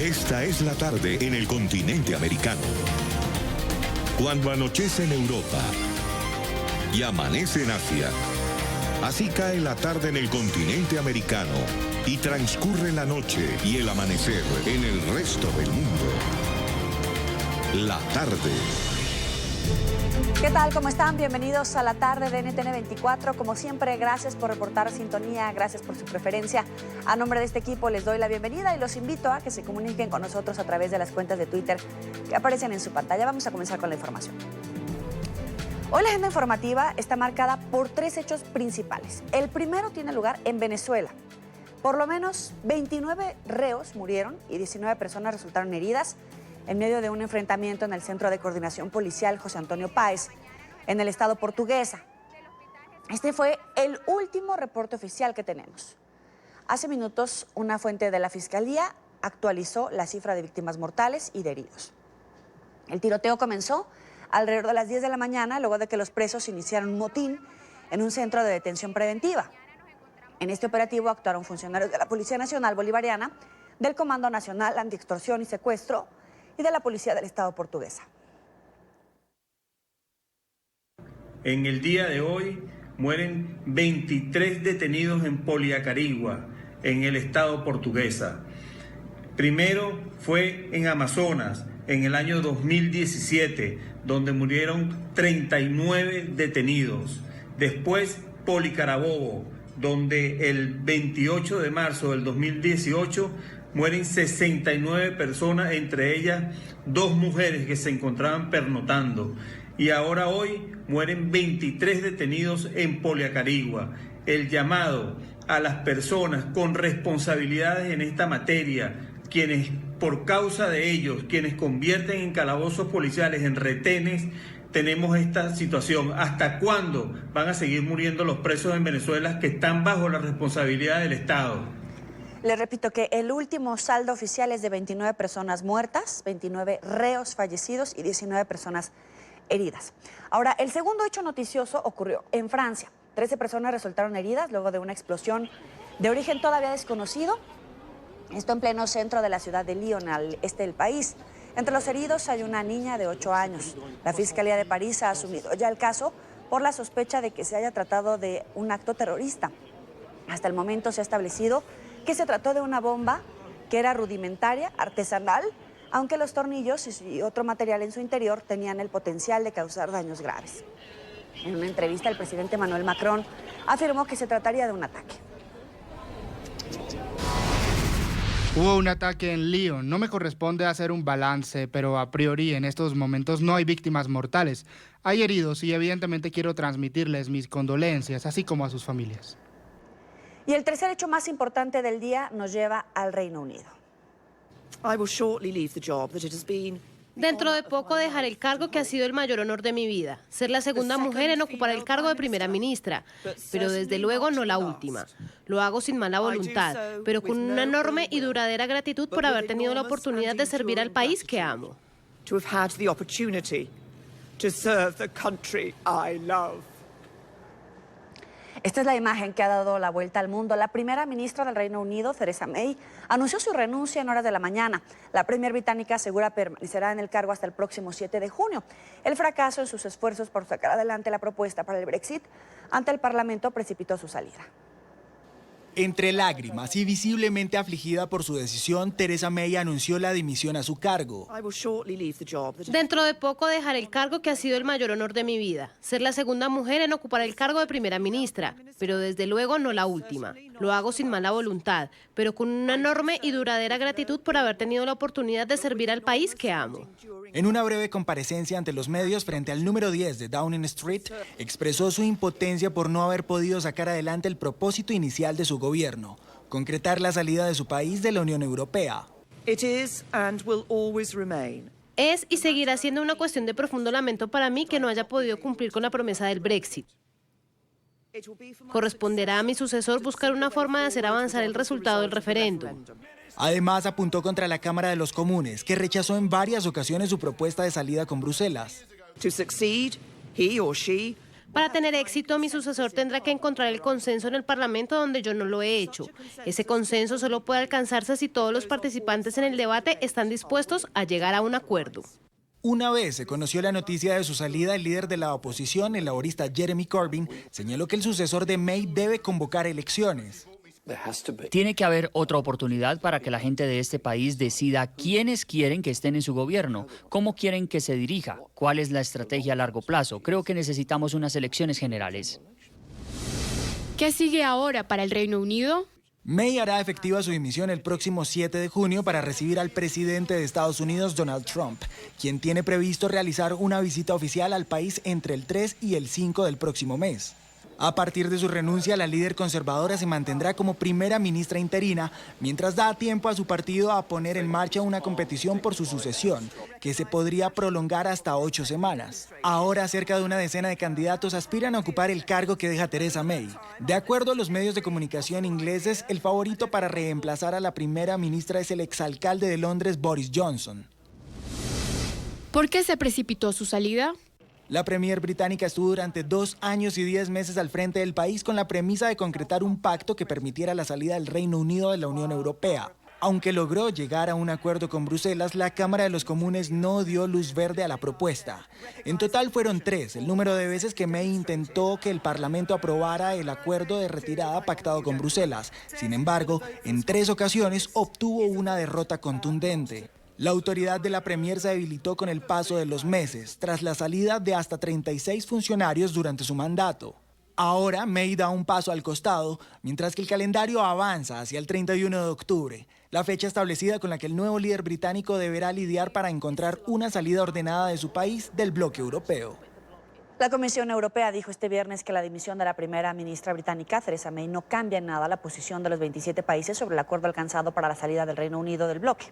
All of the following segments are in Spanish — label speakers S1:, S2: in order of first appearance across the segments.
S1: Esta es la tarde en el continente americano. Cuando anochece en Europa y amanece en Asia, así cae la tarde en el continente americano y transcurre la noche y el amanecer en el resto del mundo. La tarde.
S2: ¿Qué tal? ¿Cómo están? Bienvenidos a la tarde de NTN 24. Como siempre, gracias por reportar sintonía, gracias por su preferencia. A nombre de este equipo les doy la bienvenida y los invito a que se comuniquen con nosotros a través de las cuentas de Twitter que aparecen en su pantalla. Vamos a comenzar con la información. Hoy la agenda informativa está marcada por tres hechos principales. El primero tiene lugar en Venezuela. Por lo menos 29 reos murieron y 19 personas resultaron heridas en medio de un enfrentamiento en el Centro de Coordinación Policial José Antonio Páez, en el estado Portuguesa. Este fue el último reporte oficial que tenemos. Hace minutos, una fuente de la Fiscalía actualizó la cifra de víctimas mortales y de heridos. El tiroteo comenzó alrededor de las 10 de la mañana, luego de que los presos iniciaron un motín en un centro de detención preventiva. En este operativo actuaron funcionarios de la Policía Nacional Bolivariana, del Comando Nacional Antiextorsión y Secuestro y de la Policía del Estado Portuguesa.
S3: En el día de hoy mueren 23 detenidos en Poliacarigua, en el Estado Portuguesa. Primero fue en Amazonas, en el año 2017, donde murieron 39 detenidos. Después Policarabobo, donde el 28 de marzo del 2018 mueren 69 personas, entre ellas 2 mujeres que se encontraban pernotando. Y ahora hoy mueren 23 detenidos en Poliacarigua. El llamado a las personas con responsabilidades en esta materia, quienes por causa de ellos, quienes convierten en calabozos policiales, en retenes, tenemos esta situación. ¿Hasta cuándo van a seguir muriendo los presos en Venezuela que están bajo la responsabilidad del Estado?
S2: Les repito que el último saldo oficial es de 29 personas muertas, 29 reos fallecidos y 19 personas heridas. Ahora, el segundo hecho noticioso ocurrió en Francia. 13 personas resultaron heridas luego de una explosión de origen todavía desconocido. Esto en pleno centro de la ciudad de Lyon, al este del país. Entre los heridos hay una niña de 8 años. La Fiscalía de París ha asumido ya el caso por la sospecha de que se haya tratado de un acto terrorista. Hasta el momento se ha establecido que se trató de una bomba que era rudimentaria, artesanal, aunque los tornillos y otro material en su interior tenían el potencial de causar daños graves. En una entrevista, el presidente Emmanuel Macron afirmó que se trataría de un ataque.
S4: Hubo un ataque en Lyon. No me corresponde hacer un balance, pero a priori en estos momentos no hay víctimas mortales. Hay heridos y evidentemente quiero transmitirles mis condolencias, así como a sus familias.
S2: Y el tercer hecho más importante del día nos lleva al Reino Unido.
S5: Dentro de poco dejaré el cargo que ha sido el mayor honor de mi vida, ser la segunda mujer en ocupar el cargo de primera ministra, pero desde luego no la última. Lo hago sin mala voluntad, pero con una enorme y duradera gratitud por haber tenido la oportunidad de servir al país que amo.
S2: Esta es la imagen que ha dado la vuelta al mundo. La primera ministra del Reino Unido, Theresa May, anunció su renuncia en horas de la mañana. La premier británica asegura permanecerá en el cargo hasta el próximo 7 de junio. El fracaso en sus esfuerzos por sacar adelante la propuesta para el Brexit ante el Parlamento precipitó su salida.
S6: Entre lágrimas y visiblemente afligida por su decisión, Theresa May anunció la dimisión a su cargo.
S5: Dentro de poco dejaré el cargo que ha sido el mayor honor de mi vida, ser la segunda mujer en ocupar el cargo de primera ministra, pero desde luego no la última. Lo hago sin mala voluntad, pero con una enorme y duradera gratitud por haber tenido la oportunidad de servir al país que amo.
S6: En una breve comparecencia ante los medios frente al número 10 de Downing Street, expresó su impotencia por no haber podido sacar adelante el propósito inicial de su gobierno, concretar la salida de su país de la Unión Europea.
S5: Es y seguirá siendo una cuestión de profundo lamento para mí que no haya podido cumplir con la promesa del Brexit. Corresponderá a mi sucesor buscar una forma de hacer avanzar el resultado del referéndum.
S6: Además, apuntó contra la Cámara de los Comunes, que rechazó en varias ocasiones su propuesta de salida con Bruselas.
S5: Para tener éxito, mi sucesor tendrá que encontrar el consenso en el Parlamento donde yo no lo he hecho. Ese consenso solo puede alcanzarse si todos los participantes en el debate están dispuestos a llegar a un acuerdo.
S6: Una vez se conoció la noticia de su salida, el líder de la oposición, el laborista Jeremy Corbyn, señaló que el sucesor de May debe convocar elecciones.
S7: Tiene que haber otra oportunidad para que la gente de este país decida quiénes quieren que estén en su gobierno, cómo quieren que se dirija, cuál es la estrategia a largo plazo. Creo que necesitamos unas elecciones generales.
S8: ¿Qué sigue ahora para el Reino Unido?
S6: May hará efectiva su dimisión el próximo 7 de junio para recibir al presidente de Estados Unidos, Donald Trump, quien tiene previsto realizar una visita oficial al país entre el 3 y el 5 del próximo mes. A partir de su renuncia, la líder conservadora se mantendrá como primera ministra interina, mientras da tiempo a su partido a poner en marcha una competición por su sucesión, que se podría prolongar hasta 8 semanas. Ahora, cerca de una decena de candidatos aspiran a ocupar el cargo que deja Theresa May. De acuerdo a los medios de comunicación ingleses, el favorito para reemplazar a la primera ministra es el exalcalde de Londres, Boris Johnson.
S8: ¿Por qué se precipitó su salida?
S6: La premier británica estuvo durante 2 años y 10 meses al frente del país con la premisa de concretar un pacto que permitiera la salida del Reino Unido de la Unión Europea. Aunque logró llegar a un acuerdo con Bruselas, la Cámara de los Comunes no dio luz verde a la propuesta. En total fueron 3, el número de veces que May intentó que el Parlamento aprobara el acuerdo de retirada pactado con Bruselas. Sin embargo, en 3 ocasiones obtuvo una derrota contundente. La autoridad de la Premier se debilitó con el paso de los meses, tras la salida de hasta 36 funcionarios durante su mandato. Ahora, May da un paso al costado, mientras que el calendario avanza hacia el 31 de octubre, la fecha establecida con la que el nuevo líder británico deberá lidiar para encontrar una salida ordenada de su país del bloque europeo.
S2: La Comisión Europea dijo este viernes que la dimisión de la primera ministra británica, Theresa May, no cambia en nada la posición de los 27 países sobre el acuerdo alcanzado para la salida del Reino Unido del bloque.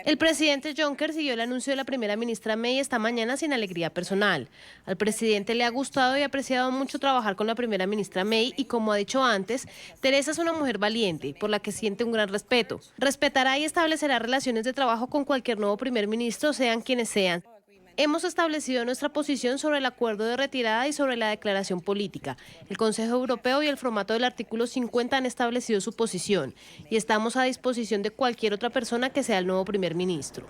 S5: El presidente Juncker siguió el anuncio de la primera ministra May esta mañana sin alegría personal. Al presidente le ha gustado y apreciado mucho trabajar con la primera ministra May y, como ha dicho antes, Theresa es una mujer valiente, por la que siente un gran respeto. Respetará y establecerá relaciones de trabajo con cualquier nuevo primer ministro, sean quienes sean. Hemos establecido nuestra posición sobre el acuerdo de retirada y sobre la declaración política. El Consejo Europeo y el formato del artículo 50 han establecido su posición y estamos a disposición de cualquier otra persona que sea el nuevo primer ministro.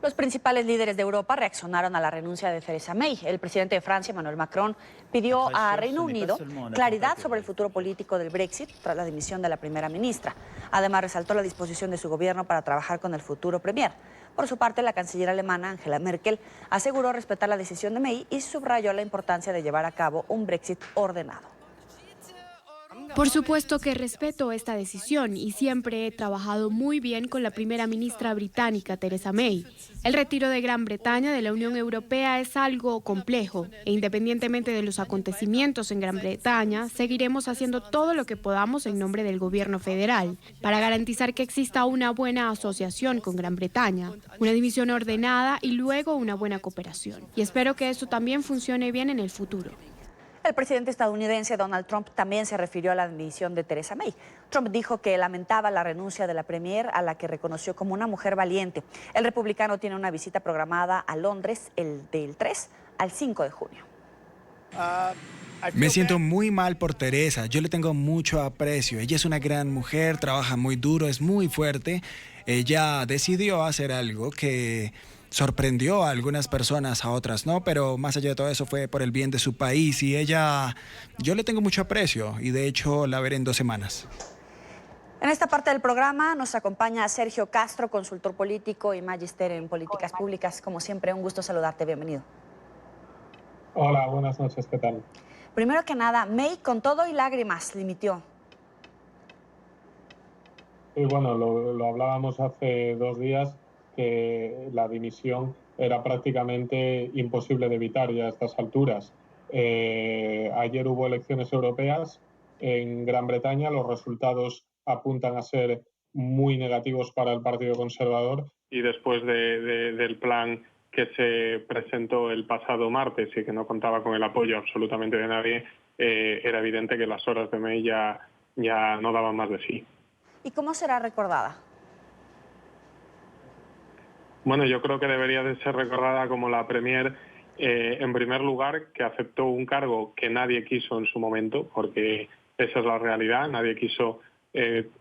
S2: Los principales líderes de Europa reaccionaron a la renuncia de Theresa May. El presidente de Francia, Emmanuel Macron, pidió a Reino Unido claridad sobre el futuro político del Brexit tras la dimisión de la primera ministra. Además, resaltó la disposición de su gobierno para trabajar con el futuro premier. Por su parte, la canciller alemana Angela Merkel aseguró respetar la decisión de May y subrayó la importancia de llevar a cabo un Brexit ordenado.
S8: Por supuesto que respeto esta decisión y siempre he trabajado muy bien con la primera ministra británica, Theresa May. El retiro de Gran Bretaña de la Unión Europea es algo complejo e independientemente de los acontecimientos en Gran Bretaña, seguiremos haciendo todo lo que podamos en nombre del gobierno federal para garantizar que exista una buena asociación con Gran Bretaña, una división ordenada y luego una buena cooperación. Y espero que eso también funcione bien en el futuro.
S2: El presidente estadounidense Donald Trump también se refirió a la dimisión de Theresa May. Trump dijo que lamentaba la renuncia de la premier, a la que reconoció como una mujer valiente. El republicano tiene una visita programada a Londres del 3 al 5 de junio.
S6: Me siento muy mal por Theresa, yo le tengo mucho aprecio. Ella es una gran mujer, trabaja muy duro, es muy fuerte. Ella decidió hacer algo que sorprendió a algunas personas, a otras no, pero más allá de todo eso fue por el bien de su país y yo le tengo mucho aprecio y de hecho la veré en 2 semanas.
S2: En esta parte del programa nos acompaña Sergio Castro, consultor político y magíster en políticas públicas. Como siempre, un gusto saludarte, bienvenido.
S9: Hola, buenas noches, ¿qué tal?
S2: Primero que nada, May con todo y lágrimas dimitió.
S9: Y bueno, lo hablábamos hace 2 días, que la dimisión era prácticamente imposible de evitar ya a estas alturas. Ayer hubo elecciones europeas en Gran Bretaña, los resultados apuntan a ser muy negativos para el Partido Conservador y después del plan que se presentó el pasado martes y que no contaba con el apoyo absolutamente de nadie, era evidente que las horas de May ya no daban más de sí.
S2: ¿Y cómo será recordada?
S9: Bueno, yo creo que debería de ser recordada como la premier en primer lugar, que aceptó un cargo que nadie quiso en su momento, porque esa es la realidad, nadie quiso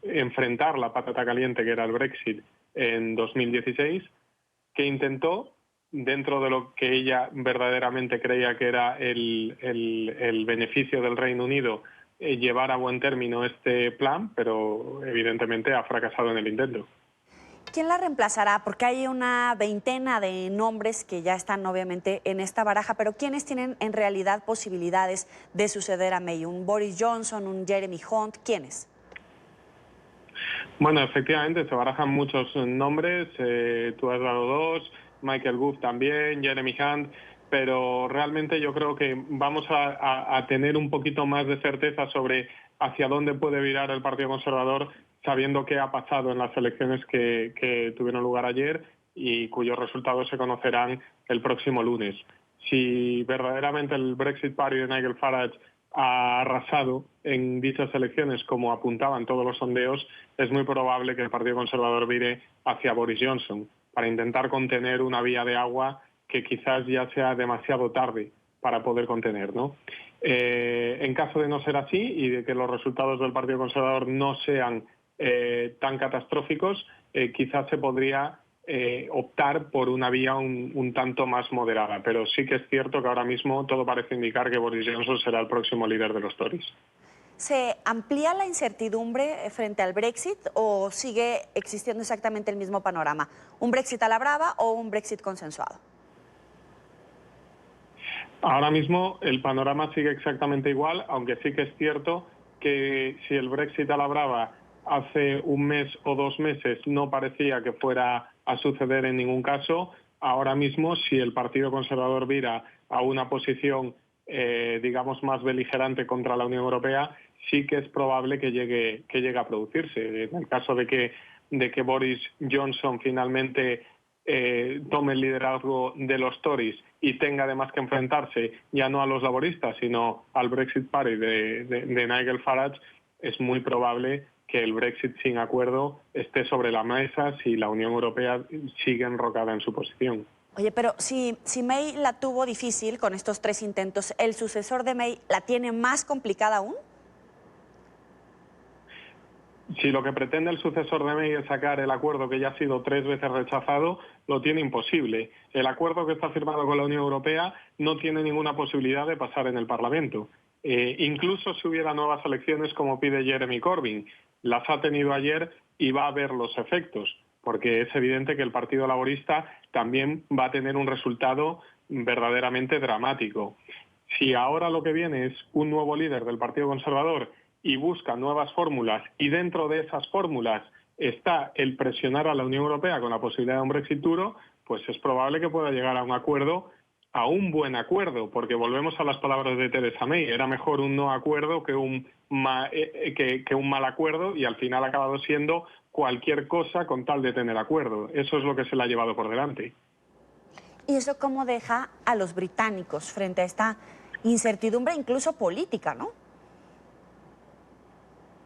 S9: enfrentar la patata caliente que era el Brexit en 2016, que intentó, dentro de lo que ella verdaderamente creía que era el beneficio del Reino Unido, llevar a buen término este plan, pero evidentemente ha fracasado en el intento.
S2: ¿Quién la reemplazará? Porque hay una veintena de nombres que ya están obviamente en esta baraja, pero ¿quiénes tienen en realidad posibilidades de suceder a May? ¿Un Boris Johnson, un Jeremy Hunt? ¿Quiénes?
S9: Bueno, efectivamente, se barajan muchos nombres, tú has dado dos, Michael Gove también, Jeremy Hunt, pero realmente yo creo que vamos a tener un poquito más de certeza sobre hacia dónde puede virar el Partido Conservador, sabiendo qué ha pasado en las elecciones que tuvieron lugar ayer y cuyos resultados se conocerán el próximo lunes. Si verdaderamente el Brexit Party de Nigel Farage ha arrasado en dichas elecciones, como apuntaban todos los sondeos, es muy probable que el Partido Conservador vire hacia Boris Johnson para intentar contener una vía de agua que quizás ya sea demasiado tarde para poder contener, ¿no? En caso de no ser así y de que los resultados del Partido Conservador no sean tan catastróficos, quizás se podría optar por una vía un tanto más moderada, pero sí que es cierto que ahora mismo todo parece indicar que Boris Johnson será el próximo líder de los Tories.
S2: ¿Se amplía la incertidumbre frente al Brexit o sigue existiendo exactamente el mismo panorama? ¿Un Brexit a la brava o un Brexit consensuado?
S9: Ahora mismo el panorama sigue exactamente igual, aunque sí que es cierto que si el Brexit a la brava hace un mes o 2 meses no parecía que fuera a suceder en ningún caso, ahora mismo si el Partido Conservador vira a una posición digamos más beligerante contra la Unión Europea, sí que es probable que llegue a producirse. En el caso de que Boris Johnson finalmente tome el liderazgo de los Tories y tenga además que enfrentarse ya no a los laboristas sino al Brexit Party de Nigel Farage, es muy probable que el Brexit sin acuerdo esté sobre la mesa si la Unión Europea sigue enrocada en su posición.
S2: Oye, pero si May la tuvo difícil con estos 3 intentos, ¿el sucesor de May la tiene más complicada aún?
S9: Si lo que pretende el sucesor de May es sacar el acuerdo que ya ha sido 3 veces rechazado, lo tiene imposible. El acuerdo que está firmado con la Unión Europea no tiene ninguna posibilidad de pasar en el Parlamento. Incluso si hubiera nuevas elecciones como pide Jeremy Corbyn, las ha tenido ayer y va a ver los efectos, porque es evidente que el Partido Laborista también va a tener un resultado verdaderamente dramático. Si ahora lo que viene es un nuevo líder del Partido Conservador y busca nuevas fórmulas, y dentro de esas fórmulas está el presionar a la Unión Europea con la posibilidad de un Brexit duro, pues es probable que pueda llegar a un acuerdo, a un buen acuerdo, porque volvemos a las palabras de Theresa May, era mejor un no acuerdo que un mal acuerdo, y al final ha acabado siendo cualquier cosa con tal de tener acuerdo. Eso es lo que se le ha llevado por delante.
S2: ¿Y eso cómo deja a los británicos frente a esta incertidumbre incluso política, no?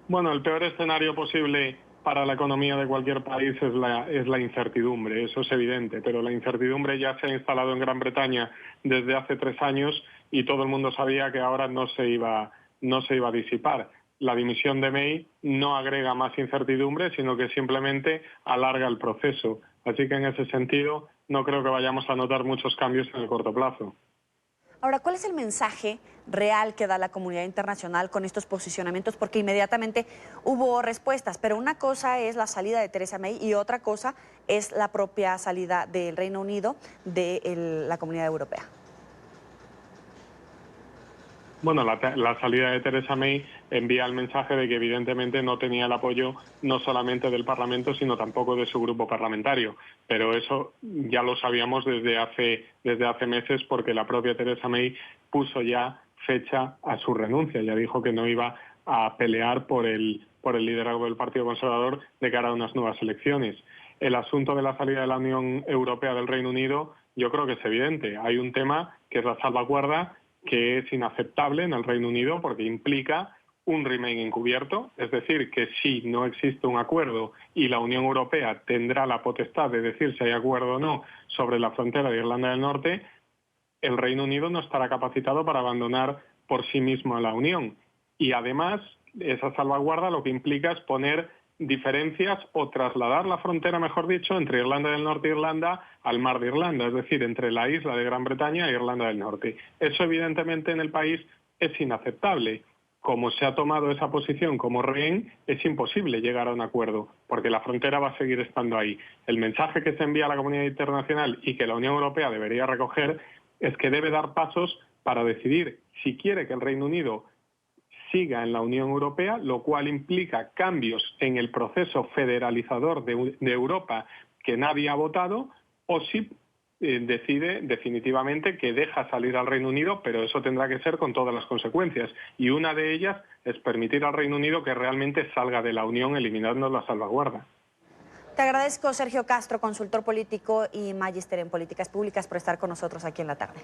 S9: Bueno, el peor escenario posible para la economía de cualquier país es la incertidumbre, eso es evidente, pero la incertidumbre ya se ha instalado en Gran Bretaña desde hace 3 años y todo el mundo sabía que ahora no se iba a disipar. La dimisión de May no agrega más incertidumbre, sino que simplemente alarga el proceso. Así que en ese sentido no creo que vayamos a notar muchos cambios en el corto plazo.
S2: Ahora, ¿cuál es el mensaje real que da la comunidad internacional con estos posicionamientos? Porque inmediatamente hubo respuestas, pero una cosa es la salida de Theresa May y otra cosa es la propia salida del Reino Unido de la Comunidad Europea.
S9: Bueno, la salida de Theresa May envía el mensaje de que evidentemente no tenía el apoyo no solamente del Parlamento, sino tampoco de su grupo parlamentario. Pero eso ya lo sabíamos desde hace meses, porque la propia Theresa May puso ya fecha a su renuncia. Ya dijo que no iba a pelear por el liderazgo del Partido Conservador de cara a unas nuevas elecciones. El asunto de la salida de la Unión Europea del Reino Unido yo creo que es evidente. Hay un tema que es la salvaguarda, que es inaceptable en el Reino Unido porque implica un remain encubierto, es decir, que si no existe un acuerdo y la Unión Europea tendrá la potestad de decir si hay acuerdo o no sobre la frontera de Irlanda del Norte, el Reino Unido no estará capacitado para abandonar por sí mismo la Unión. Y además, esa salvaguarda lo que implica es poner diferencias o trasladar la frontera, mejor dicho, entre Irlanda del Norte e Irlanda al Mar de Irlanda, es decir, entre la isla de Gran Bretaña e Irlanda del Norte. Eso evidentemente en el país es inaceptable. Como se ha tomado esa posición como rehén, es imposible llegar a un acuerdo, porque la frontera va a seguir estando ahí. El mensaje que se envía a la comunidad internacional y que la Unión Europea debería recoger es que debe dar pasos para decidir si quiere que el Reino Unido siga en la Unión Europea, lo cual implica cambios en el proceso federalizador de Europa que nadie ha votado, o si decide definitivamente que deja salir al Reino Unido, pero eso tendrá que ser con todas las consecuencias. Y una de ellas es permitir al Reino Unido que realmente salga de la Unión eliminando la salvaguarda.
S2: Te agradezco, Sergio Castro, consultor político y magíster en políticas públicas, por estar con nosotros aquí en la tarde.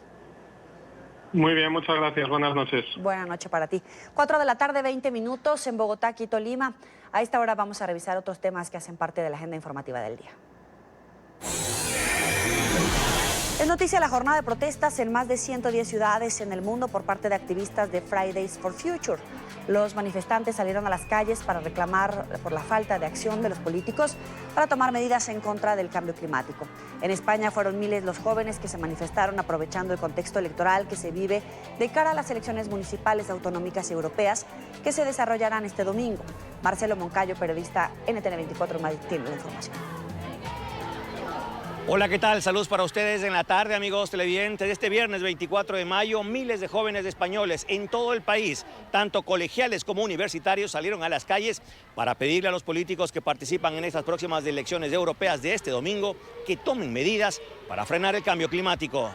S9: Muy bien, muchas gracias. Buenas noches.
S2: Buenas noches para ti. 4 de la tarde, 20 minutos en Bogotá, Quito, Lima. A esta hora vamos a revisar otros temas que hacen parte de la agenda informativa del día. Es noticia la jornada de protestas en más de 110 ciudades en el mundo por parte de activistas de Fridays for Future. Los manifestantes salieron a las calles para reclamar por la falta de acción de los políticos para tomar medidas en contra del cambio climático. En España fueron miles los jóvenes que se manifestaron aprovechando el contexto electoral que se vive de cara a las elecciones municipales, autonómicas y europeas que se desarrollarán este domingo. Marcelo Moncayo, periodista NTN 24, tiene la información.
S10: Hola, ¿qué tal? Saludos para ustedes en la tarde, amigos televidentes. Este viernes 24 de mayo, miles de jóvenes españoles en todo el país, tanto colegiales como universitarios, salieron a las calles para pedirle a los políticos que participan en estas próximas elecciones europeas de este domingo que tomen medidas para frenar el cambio climático.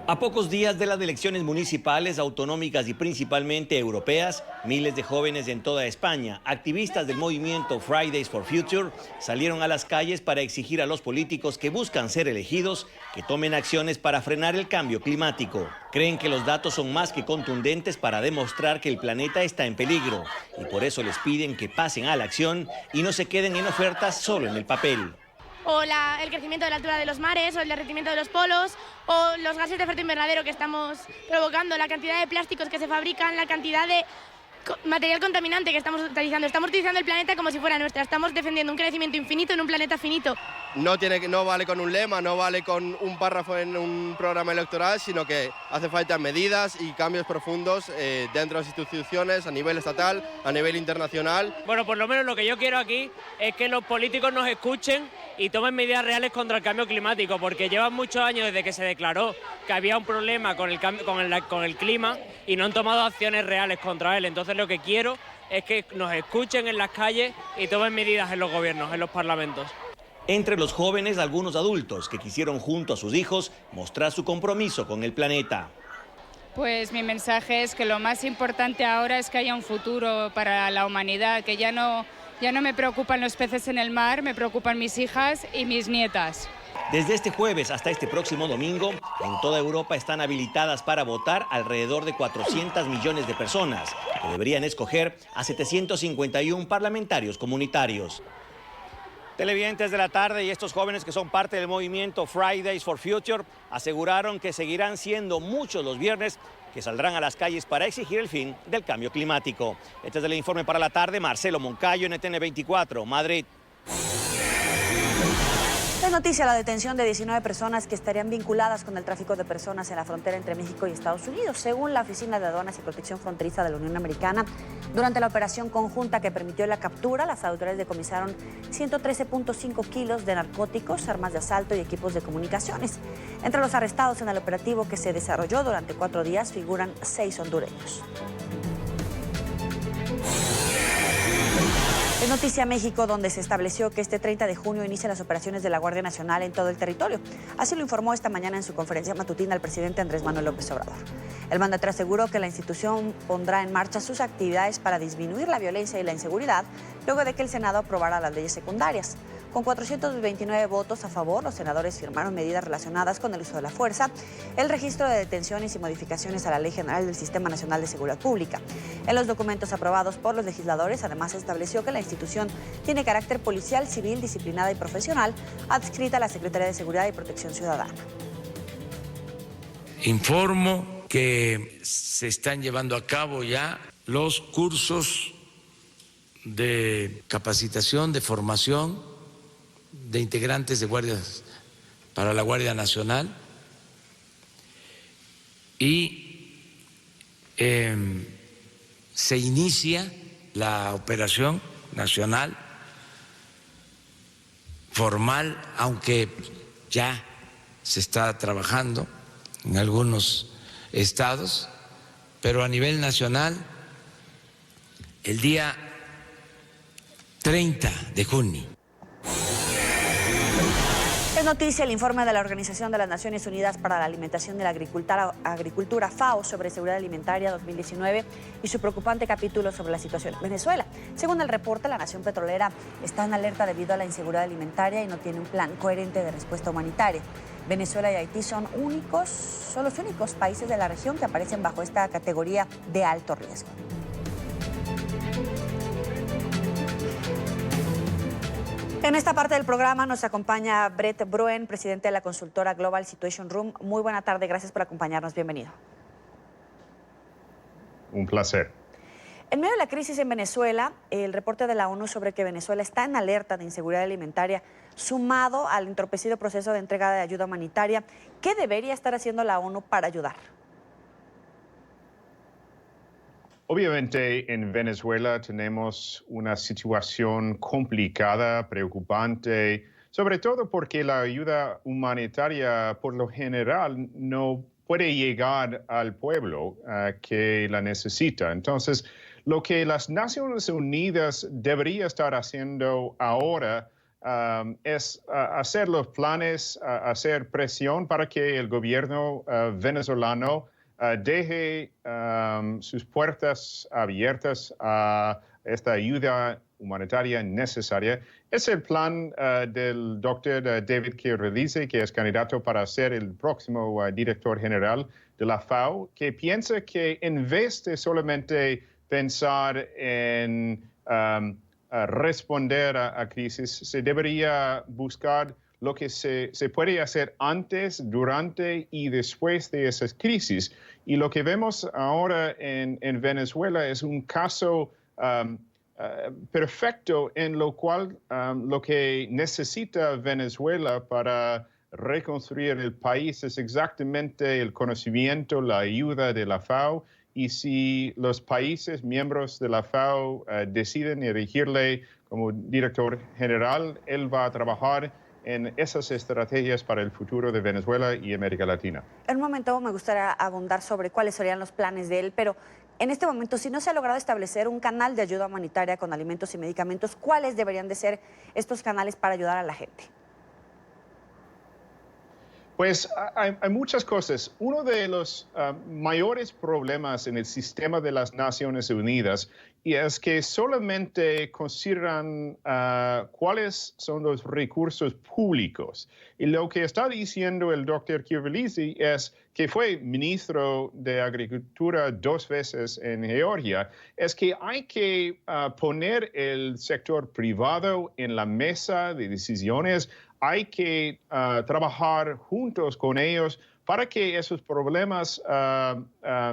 S10: A pocos días de las elecciones municipales, autonómicas y principalmente europeas, miles de jóvenes en toda España, activistas del movimiento Fridays for Future, salieron a las calles para exigir a los políticos que buscan ser elegidos que tomen acciones para frenar el cambio climático. Creen que los datos son más que contundentes para demostrar que el planeta está en peligro y por eso les piden que pasen a la acción y no se queden en ofertas solo en el papel.
S11: O el crecimiento de la altura de los mares, o el derretimiento de los polos, o los gases de efecto invernadero que estamos provocando, la cantidad de plásticos que se fabrican, la cantidad de material contaminante que estamos utilizando. Estamos utilizando el planeta como si fuera nuestra. Estamos defendiendo un crecimiento infinito en un planeta finito.
S12: No vale con un lema, no vale con un párrafo en un programa electoral, sino que hace falta medidas y cambios profundos dentro de las instituciones, a nivel estatal, a nivel internacional.
S13: Bueno, por lo menos lo que yo quiero aquí es que los políticos nos escuchen y tomen medidas reales contra el cambio climático, porque llevan muchos años desde que se declaró que había un problema con el clima y no han tomado acciones reales contra él. Entonces lo que quiero es que nos escuchen en las calles y tomen medidas en los gobiernos, en los parlamentos.
S10: Entre los jóvenes, algunos adultos que quisieron junto a sus hijos mostrar su compromiso con el planeta.
S14: Pues mi mensaje es que lo más importante ahora es que haya un futuro para la humanidad, que ya no me preocupan los peces en el mar, me preocupan mis hijas y mis nietas.
S10: Desde este jueves hasta este próximo domingo, en toda Europa están habilitadas para votar alrededor de 400 millones de personas, que deberían escoger a 751 parlamentarios comunitarios. Televidentes de la tarde y estos jóvenes que son parte del movimiento Fridays for Future aseguraron que seguirán siendo muchos los viernes que saldrán a las calles para exigir el fin del cambio climático. Este es el informe para la tarde. Marcelo Moncayo, NTN 24, Madrid.
S2: Es noticia la detención de 19 personas que estarían vinculadas con el tráfico de personas en la frontera entre México y Estados Unidos, según la Oficina de Aduanas y Protección Fronteriza de la Unión Americana. Durante la operación conjunta que permitió la captura, las autoridades decomisaron 113.5 kilos de narcóticos, armas de asalto y equipos de comunicaciones. Entre los arrestados en el operativo que se desarrolló durante 4 días figuran 6 hondureños. Es noticia México, donde se estableció que este 30 de junio inician las operaciones de la Guardia Nacional en todo el territorio. Así lo informó esta mañana en su conferencia matutina el presidente Andrés Manuel López Obrador. El mandatario aseguró que la institución pondrá en marcha sus actividades para disminuir la violencia y la inseguridad luego de que el Senado aprobara las leyes secundarias. Con 429 votos a favor, los senadores firmaron medidas relacionadas con el uso de la fuerza, el registro de detenciones y modificaciones a la Ley General del Sistema Nacional de Seguridad Pública. En los documentos aprobados por los legisladores, además se estableció que la institución tiene carácter policial, civil, disciplinada y profesional, adscrita a la Secretaría de Seguridad y Protección Ciudadana.
S15: informo que se están llevando a cabo ya los cursos de capacitación, de formación de integrantes de guardias para la Guardia Nacional y se inicia la operación nacional formal, aunque ya se está trabajando en algunos estados, pero a nivel nacional el día 30 de junio.
S2: Es noticia el informe de la Organización de las Naciones Unidas para la Alimentación y la Agricultura FAO sobre seguridad alimentaria 2019 y su preocupante capítulo sobre la situación en Venezuela. Según el reporte, la nación petrolera está en alerta debido a la inseguridad alimentaria y no tiene un plan coherente de respuesta humanitaria. Venezuela y Haití son los únicos países de la región que aparecen bajo esta categoría de alto riesgo. En esta parte del programa nos acompaña Brett Bruen, presidente de la consultora Global Situation Room. Muy buena tarde, gracias por acompañarnos. Bienvenido.
S16: Un placer.
S2: En medio de la crisis en Venezuela, el reporte de la ONU sobre que Venezuela está en alerta de inseguridad alimentaria, sumado al entorpecido proceso de entrega de ayuda humanitaria, ¿qué debería estar haciendo la ONU para ayudar?
S16: Obviamente en Venezuela tenemos una situación complicada, preocupante, sobre todo porque la ayuda humanitaria por lo general no puede llegar al pueblo que la necesita. Entonces, lo que las Naciones Unidas debería estar haciendo ahora es hacer los planes, hacer presión para que el gobierno venezolano deje sus puertas abiertas a esta ayuda humanitaria necesaria. Es el plan del doctor David Quirolesi, que es candidato para ser el próximo director general de la FAO, que piensa que en vez de solamente pensar en responder a crisis, se debería buscar lo que se puede hacer antes, durante y después de esas crisis. Y lo que vemos ahora en Venezuela es un caso perfecto en lo cual lo que necesita Venezuela para reconstruir el país es exactamente el conocimiento, la ayuda de la FAO. Y si los países miembros de la FAO deciden elegirle como director general, él va a trabajar en esas estrategias para el futuro de Venezuela y América Latina.
S2: En un momento me gustaría abundar sobre cuáles serían los planes de él, pero en este momento, si no se ha logrado establecer un canal de ayuda humanitaria con alimentos y medicamentos, ¿cuáles deberían de ser estos canales para ayudar a la gente?
S16: Pues hay muchas cosas. Uno de los mayores problemas en el sistema de las Naciones Unidas es que solamente consideran cuáles son los recursos públicos. Y lo que está diciendo el doctor Quirolesi es que fue ministro de Agricultura 2 veces en Georgia, es que hay que poner el sector privado en la mesa de decisiones. Hay que trabajar juntos con ellos para que esos problemas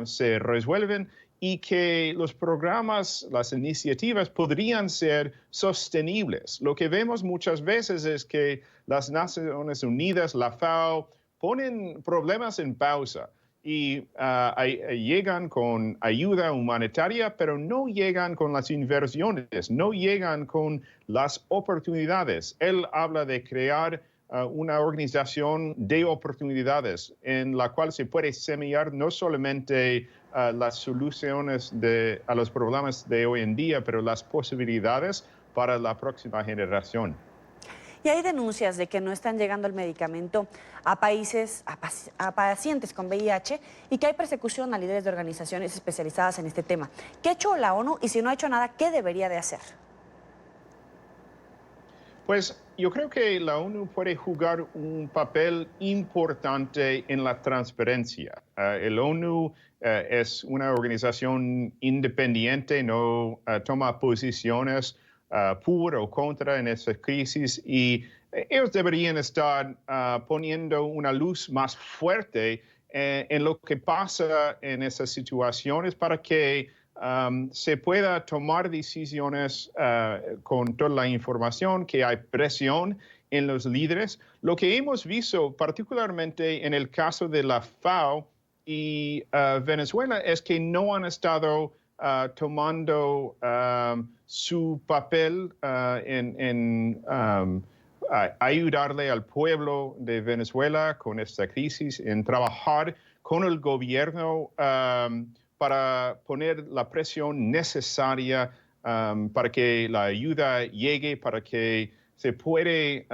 S16: se resuelvan y que los programas, las iniciativas podrían ser sostenibles. Lo que vemos muchas veces es que las Naciones Unidas, la FAO, ponen problemas en pausa y llegan con ayuda humanitaria, pero no llegan con las inversiones, no llegan con las oportunidades. Él habla de crear una organización de oportunidades en la cual se puede semillar no solamente las soluciones a los problemas de hoy en día, pero las posibilidades para la próxima generación.
S2: Y hay denuncias de que no están llegando el medicamento a pacientes con VIH y que hay persecución a líderes de organizaciones especializadas en este tema. ¿Qué ha hecho la ONU? Y si no ha hecho nada, ¿qué debería de hacer?
S16: Pues yo creo que la ONU puede jugar un papel importante en la transparencia. El ONU es una organización independiente, no toma posiciones por o contra en esta crisis y ellos deberían estar poniendo una luz más fuerte en lo que pasa en esas situaciones para que se pueda tomar decisiones con toda la información, que hay presión en los líderes. Lo que hemos visto particularmente en el caso de la FAO y Venezuela es que no han estado tomando su papel en ayudarle al pueblo de Venezuela con esta crisis, en trabajar con el gobierno para poner la presión necesaria para que la ayuda llegue, para que se puede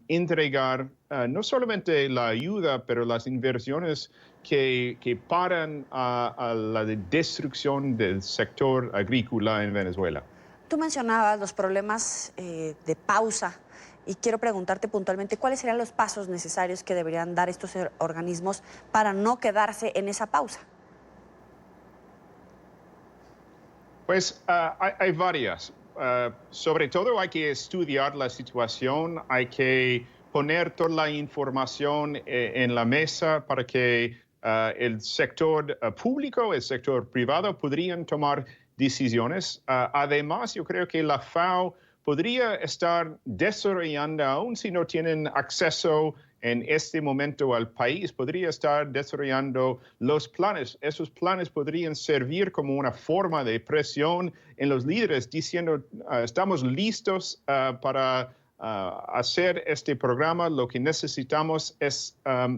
S16: entregar no solamente la ayuda, pero las inversiones que paran a la destrucción del sector agrícola en Venezuela.
S2: Tú mencionabas los problemas de pausa y quiero preguntarte puntualmente cuáles serían los pasos necesarios que deberían dar estos organismos para no quedarse en esa pausa.
S16: Pues hay varias. Sobre todo hay que estudiar la situación, hay que poner toda la información en la mesa para que el sector público, el sector privado podrían tomar decisiones. Además, yo creo que la FAO podría estar desarrollando, aún si no tienen acceso en este momento al país, podría estar desarrollando los planes. Esos planes podrían servir como una forma de presión en los líderes, diciendo, estamos listos para hacer este programa, lo que necesitamos es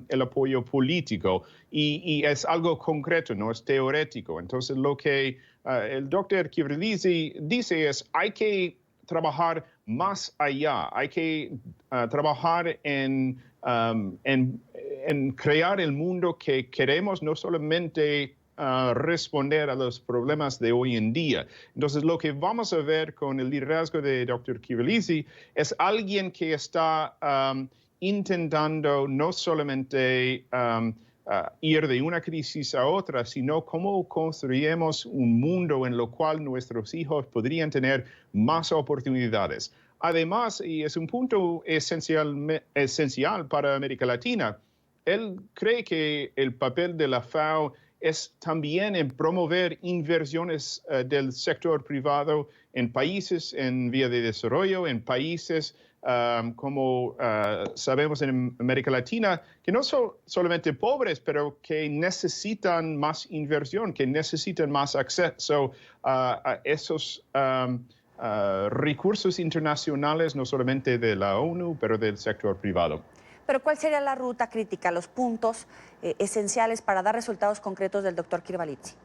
S16: el apoyo político y es algo concreto, no es teórico. Entonces, lo que el doctor Kirvelidze dice es, hay que trabajar más allá, hay que trabajar en crear el mundo que queremos, no solamente responder a los problemas de hoy en día. Entonces, lo que vamos a ver con el liderazgo de Dr. Kirvelidze es alguien que está intentando no solamente ir de una crisis a otra, sino cómo construimos un mundo en el cual nuestros hijos podrían tener más oportunidades. Además, y es un punto esencial para América Latina, él cree que el papel de la FAO es también en promover inversiones del sector privado en países en vía de desarrollo, en países como sabemos en América Latina, que no son solamente pobres, pero que necesitan más inversión, que necesitan más acceso a esos recursos internacionales, no solamente de la ONU, pero del sector privado.
S2: Pero ¿cuál sería la ruta crítica, los puntos esenciales para dar resultados concretos del doctor Kirvelidze?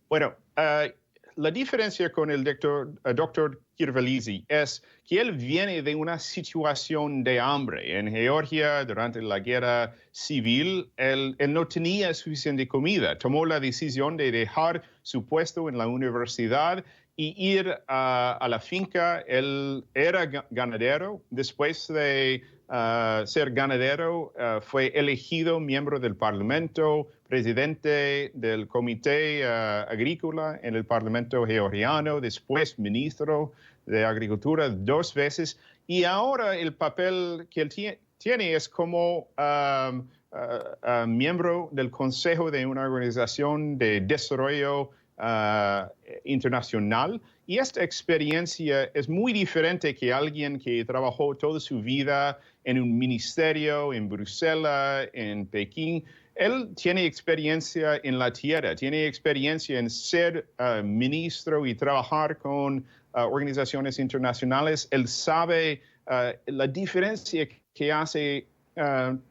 S16: Bueno, la diferencia con el doctor Kirvelidze es que él viene de una situación de hambre. En Georgia, durante la guerra civil, él no tenía suficiente comida. Tomó la decisión de dejar su puesto en la universidad y ir a la finca. Él era ganadero. Después de ser ganadero, fue elegido miembro del Parlamento, presidente del Comité Agrícola en el Parlamento georgiano, después ministro de Agricultura 2 veces. Y ahora el papel que él tiene es como miembro del Consejo de una organización de desarrollo internacional, y esta experiencia es muy diferente que alguien que trabajó toda su vida en un ministerio en Bruselas, en Pekín. Él tiene experiencia en la tierra, tiene experiencia en ser ministro y trabajar con organizaciones internacionales. Él sabe la diferencia que hace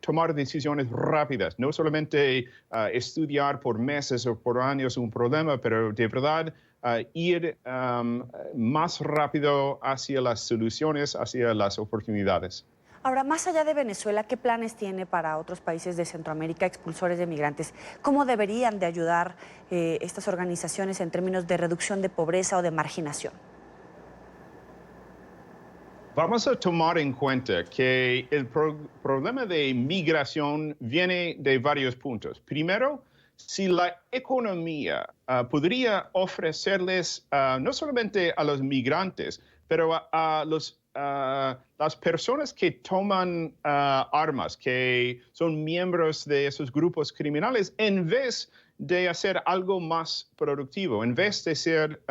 S16: tomar decisiones rápidas, no solamente estudiar por meses o por años un problema, pero de verdad ir más rápido hacia las soluciones, hacia las oportunidades.
S2: Ahora, más allá de Venezuela, ¿qué planes tiene para otros países de Centroamérica, expulsores de migrantes? ¿Cómo deberían de ayudar estas organizaciones en términos de reducción de pobreza o de marginación?
S16: Vamos a tomar en cuenta que el problema de migración viene de varios puntos. Primero, si la economía podría ofrecerles no solamente a los migrantes, pero a las personas que toman armas, que son miembros de esos grupos criminales, en vez de hacer algo más productivo, en vez de ser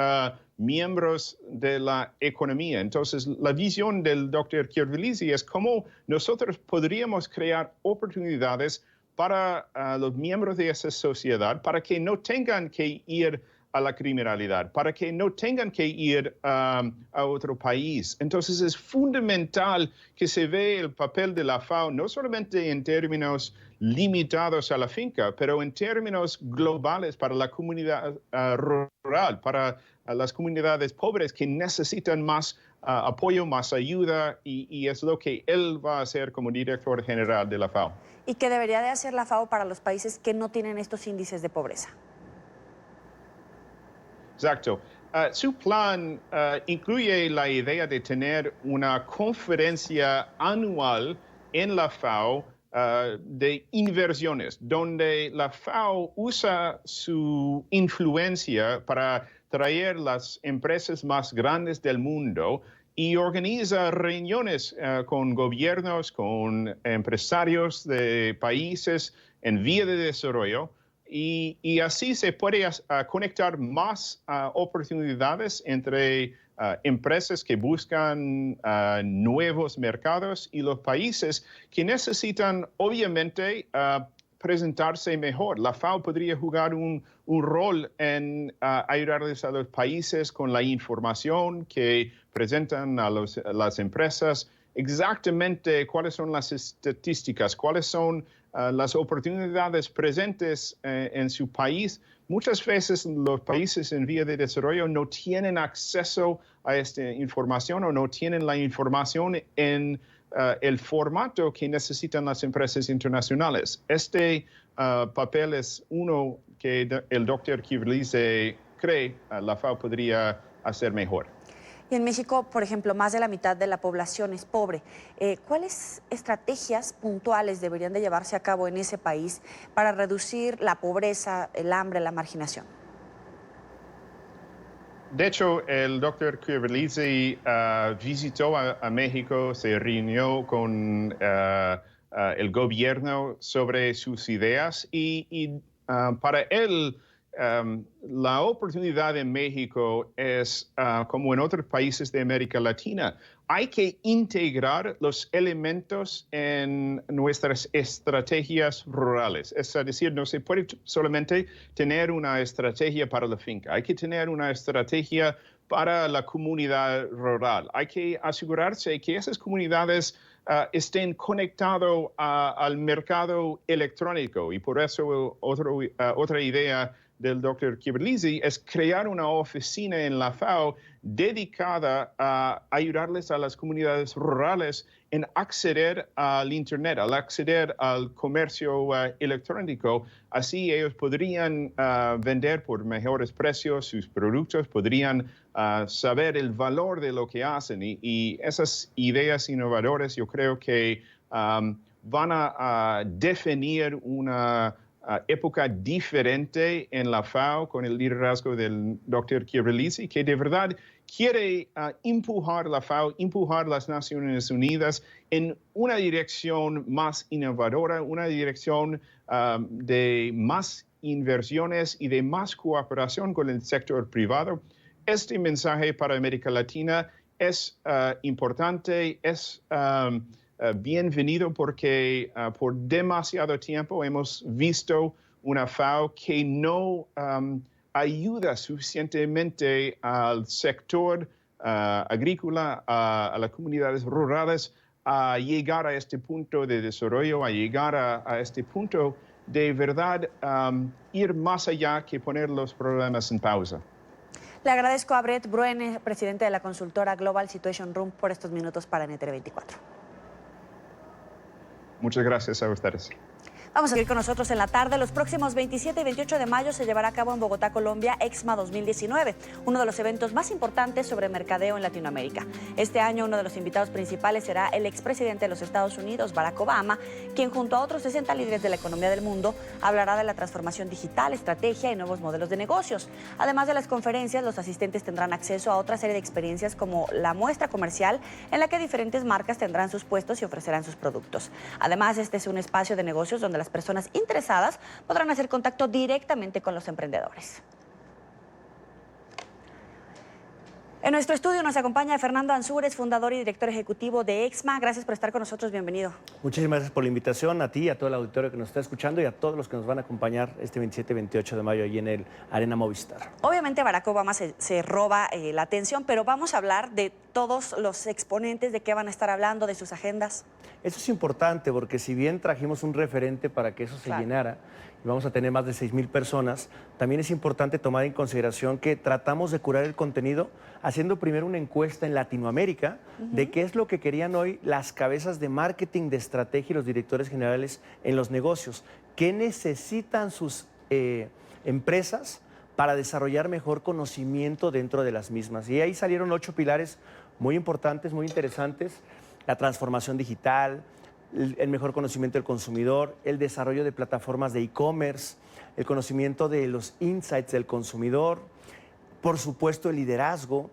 S16: miembros de la economía. Entonces, la visión del Dr. Kirbilisi es cómo nosotros podríamos crear oportunidades para los miembros de esa sociedad, para que no tengan que ir a la criminalidad, para que no tengan que ir a otro país. Entonces es fundamental que se vea el papel de la FAO, no solamente en términos limitados a la finca, pero en términos globales para la comunidad rural, para las comunidades pobres que necesitan más apoyo, más ayuda, y es lo que él va a hacer como director general de la FAO.
S2: ¿Y qué debería de hacer la FAO para los países que no tienen estos índices de pobreza?
S16: Exacto. Su plan incluye la idea de tener una conferencia anual en la FAO de inversiones, donde la FAO usa su influencia para traer las empresas más grandes del mundo y organiza reuniones con gobiernos, con empresarios de países en vía de desarrollo, y así se puede conectar más oportunidades entre empresas que buscan nuevos mercados y los países que necesitan, obviamente, presentarse mejor. La FAO podría jugar un rol en ayudarles a los países con la información que presentan a las empresas, exactamente cuáles son las estadísticas, cuáles son las oportunidades presentes en su país. Muchas veces los países en vía de desarrollo no tienen acceso a esta información o no tienen la información en el formato que necesitan las empresas internacionales. Este papel es uno que el Dr. Kirbilisi cree la FAO podría hacer mejor.
S2: Y en México, por ejemplo, más de la mitad de la población es pobre. ¿Cuáles estrategias puntuales deberían de llevarse a cabo en ese país para reducir la pobreza, el hambre, la marginación?
S16: De hecho, el Dr. Kirbilisi visitó a México, se reunió con el gobierno sobre sus ideas y para él la oportunidad en México es como en otros países de América Latina. Hay que integrar los elementos en nuestras estrategias rurales. Es decir, no se puede solamente tener una estrategia para la finca. Hay que tener una estrategia para la comunidad rural. Hay que asegurarse que esas comunidades estén conectadas al mercado electrónico. Y por eso otra idea del Dr. Kirbilisi es crear una oficina en la FAO dedicada a ayudarles a las comunidades rurales en acceder al Internet, al acceder al comercio electrónico. Así ellos podrían vender por mejores precios sus productos, podrían saber el valor de lo que hacen. Y esas ideas innovadoras yo creo que van a definir una época diferente en la FAO con el liderazgo del Dr. Kirbilisi, que de verdad quiere empujar la FAO, empujar las Naciones Unidas en una dirección más innovadora, una dirección de más inversiones y de más cooperación con el sector privado. Este mensaje para América Latina es importante, es bienvenido porque por demasiado tiempo hemos visto una FAO que no ayuda suficientemente al sector agrícola, a las comunidades rurales a llegar a este punto de desarrollo, a llegar a este punto de verdad ir más allá que poner los problemas en pausa.
S2: Le agradezco a Brett Bruene, presidente de la consultora Global Situation Room, por estos minutos para NTN 24.
S16: Muchas gracias a ustedes.
S2: Vamos a seguir con nosotros en la tarde. Los próximos 27 y 28 de mayo se llevará a cabo en Bogotá, Colombia, EXMA 2019, uno de los eventos más importantes sobre mercadeo en Latinoamérica. Este año uno de los invitados principales será el expresidente de los Estados Unidos, Barack Obama, quien junto a otros 60 líderes de la economía del mundo hablará de la transformación digital, estrategia y nuevos modelos de negocios. Además de las conferencias, los asistentes tendrán acceso a otra serie de experiencias como la muestra comercial, en la que diferentes marcas tendrán sus puestos y ofrecerán sus productos. Además, este es un espacio de negocios donde las personas interesadas podrán hacer contacto directamente con los emprendedores. En nuestro estudio nos acompaña Fernando Ansúrez, fundador y director ejecutivo de EXMA. Gracias por estar con nosotros, bienvenido.
S17: Muchísimas gracias por la invitación, a ti, a todo el auditorio que nos está escuchando y a todos los que nos van a acompañar este 27 y 28 de mayo allí en el Arena Movistar.
S2: Obviamente Barack Obama se roba la atención, pero vamos a hablar de todos los exponentes, de qué van a estar hablando, de sus agendas.
S17: Eso es importante porque si bien trajimos un referente para que eso se llenara, y vamos a tener más de 6,000 personas, también es importante tomar en consideración que tratamos de curar el contenido haciendo primero una encuesta en Latinoamérica de qué es lo que querían hoy las cabezas de marketing, de estrategia y los directores generales en los negocios. ¿Qué necesitan sus empresas para desarrollar mejor conocimiento dentro de las mismas? Y ahí salieron 8 pilares muy importantes, muy interesantes: la transformación digital, el mejor conocimiento del consumidor, el desarrollo de plataformas de e-commerce, el conocimiento de los insights del consumidor, por supuesto el liderazgo,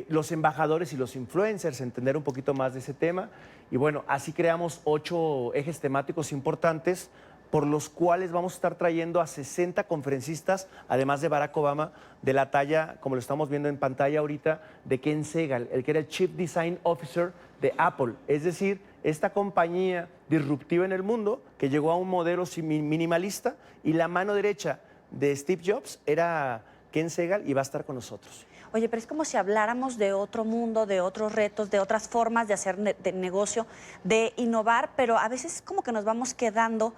S17: los embajadores y los influencers, entender un poquito más de ese tema. Y bueno, así creamos 8 ejes temáticos importantes por los cuales vamos a estar trayendo a 60 conferencistas, además de Barack Obama, de la talla, como lo estamos viendo en pantalla ahorita, de Ken Segall, el que era el Chief Design Officer de Apple. Es decir, esta compañía disruptiva en el mundo que llegó a un modelo minimalista, y la mano derecha de Steve Jobs era Ken Segall y va a estar con nosotros.
S2: Oye, pero es como si habláramos de otro mundo, de otros retos, de otras formas de hacer de negocio, de innovar, pero a veces como que nos vamos quedando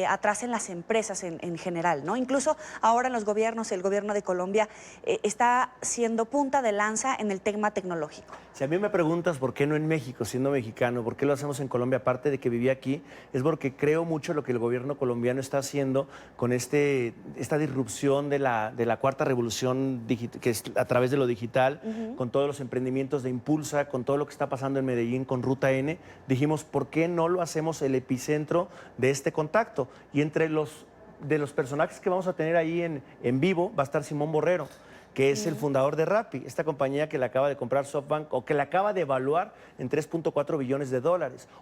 S2: atrás en las empresas en general, ¿no? Incluso ahora en los gobiernos, el gobierno de Colombia está siendo punta de lanza en el tema tecnológico.
S17: Si a mí me preguntas por qué no en México, siendo mexicano, por qué lo hacemos en Colombia, aparte de que viví aquí, es porque creo mucho lo que el gobierno colombiano está haciendo con esta disrupción de la cuarta revolución que es a través de lo digital, con todos los emprendimientos de Impulsa, con todo lo que está pasando en Medellín con Ruta N. Dijimos, ¿por qué no lo hacemos el epicentro de este contacto? Y entre los personajes que vamos a tener ahí en vivo va a estar Simón Borrero, que es el fundador de Rappi, esta compañía que le acaba de comprar SoftBank o que le acaba de evaluar en $3.4 billones.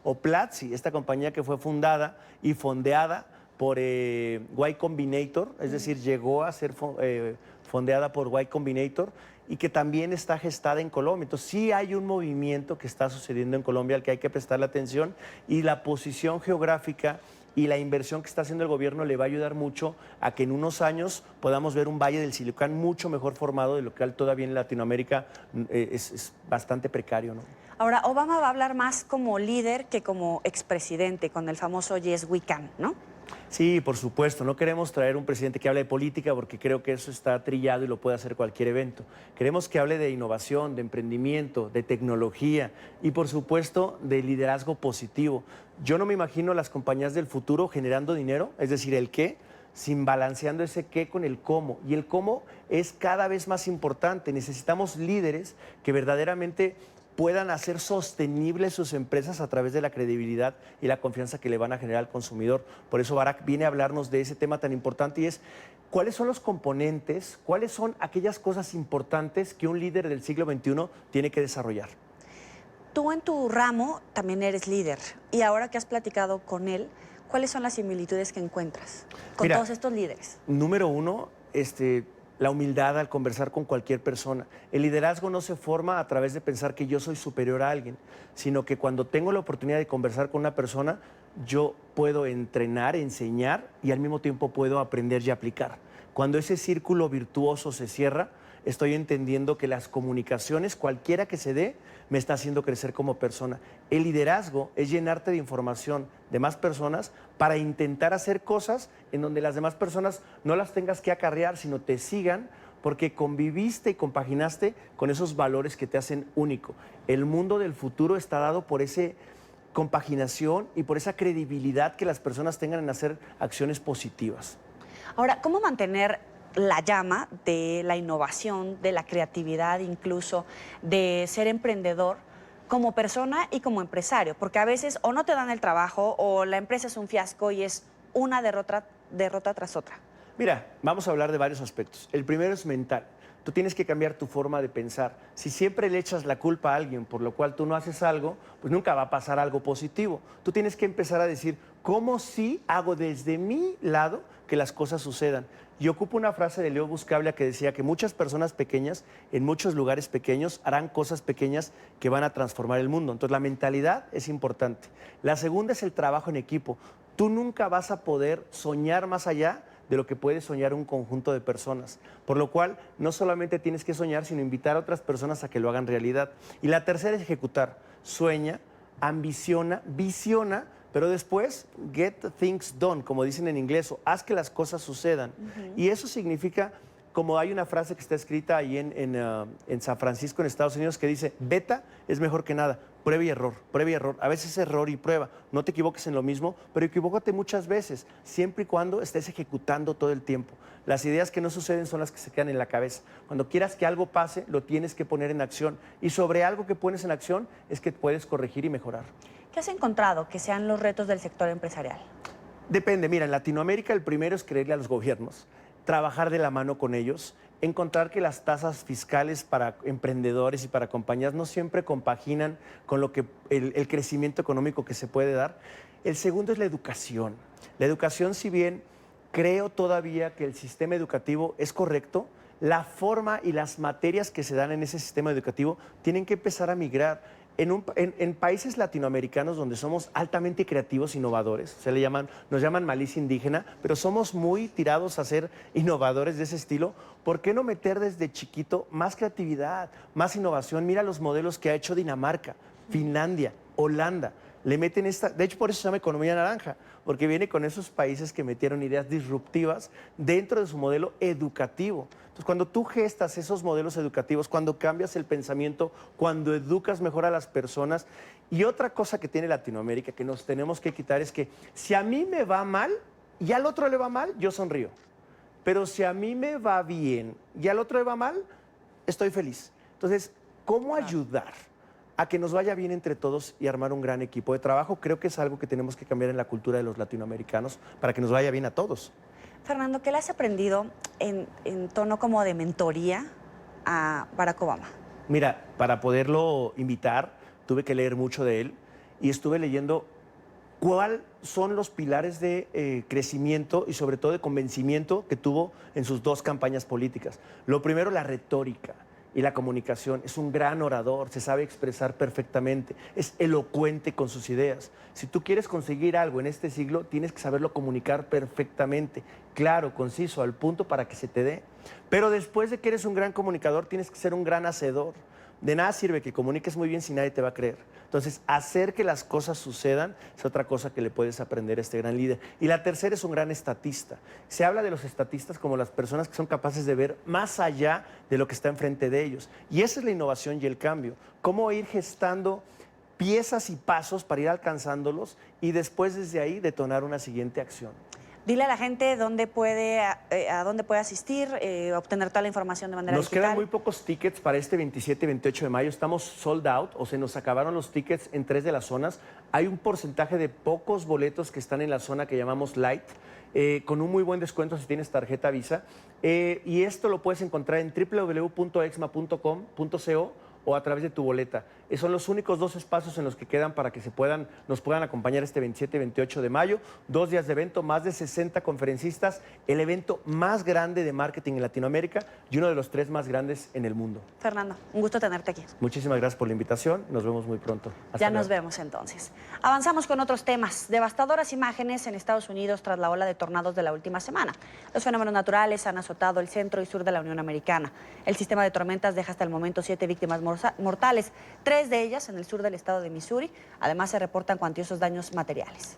S17: O Platzi, esta compañía que fue fundada y fondeada por Y Combinator, es decir, llegó a ser fondeada por Y Combinator y que también está gestada en Colombia. Entonces sí hay un movimiento que está sucediendo en Colombia al que hay que prestarle atención, y la posición geográfica y la inversión que está haciendo el gobierno le va a ayudar mucho a que en unos años podamos ver un Valle del Silicon mucho mejor formado, de lo que todavía en Latinoamérica es bastante precario, ¿no?
S2: Ahora, Obama va a hablar más como líder que como expresidente, con el famoso Yes We Can, ¿no?
S17: Sí, por supuesto. No queremos traer un presidente que hable de política porque creo que eso está trillado y lo puede hacer cualquier evento. Queremos que hable de innovación, de emprendimiento, de tecnología y, por supuesto, de liderazgo positivo. Yo no me imagino las compañías del futuro generando dinero, es decir, el qué, sin balanceando ese qué con el cómo. Y el cómo es cada vez más importante. Necesitamos líderes que verdaderamente puedan hacer sostenibles sus empresas a través de la credibilidad y la confianza que le van a generar al consumidor. Por eso Barack viene a hablarnos de ese tema tan importante, y es cuáles son los componentes, cuáles son aquellas cosas importantes que un líder del siglo XXI tiene que desarrollar.
S2: Tú en tu ramo también eres líder, y ahora que has platicado con él, ¿cuáles son las similitudes que encuentras con todos estos líderes?
S17: Número uno, la humildad al conversar con cualquier persona. El liderazgo no se forma a través de pensar que yo soy superior a alguien, sino que cuando tengo la oportunidad de conversar con una persona, yo puedo entrenar, enseñar y al mismo tiempo puedo aprender y aplicar. Cuando ese círculo virtuoso se cierra, estoy entendiendo que las comunicaciones, cualquiera que se dé, me está haciendo crecer como persona. El liderazgo es llenarte de información de más personas para intentar hacer cosas en donde las demás personas no las tengas que acarrear, sino te sigan porque conviviste y compaginaste con esos valores que te hacen único. El mundo del futuro está dado por ese compaginación y por esa credibilidad que las personas tengan en hacer acciones positivas.
S2: Ahora, ¿cómo mantener la llama de la innovación, de la creatividad, incluso de ser emprendedor como persona y como empresario? Porque a veces o no te dan el trabajo o la empresa es un fiasco y es una derrota tras otra.
S17: Mira, vamos a hablar de varios aspectos. El primero es mental. Tú tienes que cambiar tu forma de pensar. Si siempre le echas la culpa a alguien por lo cual tú no haces algo, pues nunca va a pasar algo positivo. Tú tienes que empezar a decir, ¿cómo sí hago desde mi lado que las cosas sucedan? Y ocupo una frase de Leo Buscaglia que decía que muchas personas pequeñas, en muchos lugares pequeños, harán cosas pequeñas que van a transformar el mundo. Entonces, la mentalidad es importante. La segunda es el trabajo en equipo. Tú nunca vas a poder soñar más allá de lo que puede soñar un conjunto de personas. Por lo cual, no solamente tienes que soñar, sino invitar a otras personas a que lo hagan realidad. Y la tercera es ejecutar. Sueña, ambiciona, visiona, pero después, get things done, como dicen en inglés, o haz que las cosas sucedan. Y eso significa, como hay una frase que está escrita ahí en San Francisco, en Estados Unidos, que dice, beta es mejor que nada. Prueba y error, prueba y error. A veces error y prueba. No te equivoques en lo mismo, pero equivócate muchas veces, siempre y cuando estés ejecutando todo el tiempo. Las ideas que no suceden son las que se quedan en la cabeza. Cuando quieras que algo pase, lo tienes que poner en acción. Y sobre algo que pones en acción es que puedes corregir y mejorar.
S2: ¿Qué has encontrado que sean los retos del sector empresarial?
S17: Depende. Mira, en Latinoamérica el primero es creerle a los gobiernos, trabajar de la mano con ellos, encontrar que las tasas fiscales para emprendedores y para compañías no siempre compaginan con lo que el crecimiento económico que se puede dar. El segundo es la educación. La educación, si bien creo todavía que el sistema educativo es correcto, la forma y las materias que se dan en ese sistema educativo tienen que empezar a migrar. En países latinoamericanos donde somos altamente creativos, innovadores, nos llaman malicia indígena, pero somos muy tirados a ser innovadores de ese estilo. ¿Por qué no meter desde chiquito más creatividad, más innovación? Mira los modelos que ha hecho Dinamarca, Finlandia, Holanda. Le meten de hecho, por eso se llama economía naranja, porque viene con esos países que metieron ideas disruptivas dentro de su modelo educativo. Entonces, cuando tú gestas esos modelos educativos, cuando cambias el pensamiento, cuando educas mejor a las personas. Y otra cosa que tiene Latinoamérica que nos tenemos que quitar es que si a mí me va mal y al otro le va mal, yo sonrío. Pero si a mí me va bien y al otro le va mal, estoy feliz. Entonces, ¿cómo ayudar a que nos vaya bien entre todos y armar un gran equipo de trabajo? Creo que es algo que tenemos que cambiar en la cultura de los latinoamericanos para que nos vaya bien a todos.
S2: Fernando, ¿qué le has aprendido en tono como de mentoría a Barack Obama?
S17: Mira, para poderlo invitar, tuve que leer mucho de él y estuve leyendo cuáles son los pilares de crecimiento y sobre todo de convencimiento que tuvo en sus dos campañas políticas. Lo primero, la retórica y la comunicación. Es un gran orador, se sabe expresar perfectamente, es elocuente con sus ideas. Si tú quieres conseguir algo en este siglo, tienes que saberlo comunicar perfectamente, claro, conciso, al punto para que se te dé. Pero después de que eres un gran comunicador, tienes que ser un gran hacedor. De nada sirve que comuniques muy bien si nadie te va a creer. Entonces, hacer que las cosas sucedan es otra cosa que le puedes aprender a este gran líder. Y la tercera es un gran estatista. Se habla de los estatistas como las personas que son capaces de ver más allá de lo que está enfrente de ellos. Y esa es la innovación y el cambio. Cómo ir gestando piezas y pasos para ir alcanzándolos y después desde ahí detonar una siguiente acción.
S2: Dile a la gente dónde puede, a dónde puede asistir, obtener toda la información de manera digital.
S17: Nos quedan muy pocos tickets para este 27 y 28 de mayo. Estamos sold out, o se nos acabaron los tickets en 3 de las zonas. Hay un porcentaje de pocos boletos que están en la zona que llamamos Light, con un muy buen descuento si tienes tarjeta Visa. Y esto lo puedes encontrar en www.exma.com.co o a través de tu boleta. Son los únicos 2 espacios en los que quedan para que nos puedan acompañar este 27 y 28 de mayo. 2 días de evento, más de 60 conferencistas, el evento más grande de marketing en Latinoamérica y uno de los 3 más grandes en el mundo.
S2: Fernando, un gusto tenerte aquí.
S17: Muchísimas gracias por la invitación. Nos vemos muy pronto.
S2: Ya nos vemos entonces. Avanzamos con otros temas. Devastadoras imágenes en Estados Unidos tras la ola de tornados de la última semana. Los fenómenos naturales han azotado el centro y sur de la Unión Americana. El sistema de tormentas deja hasta el momento 7 víctimas mortales, 3 de ellas en el sur del estado de Missouri. Además, se reportan cuantiosos daños materiales.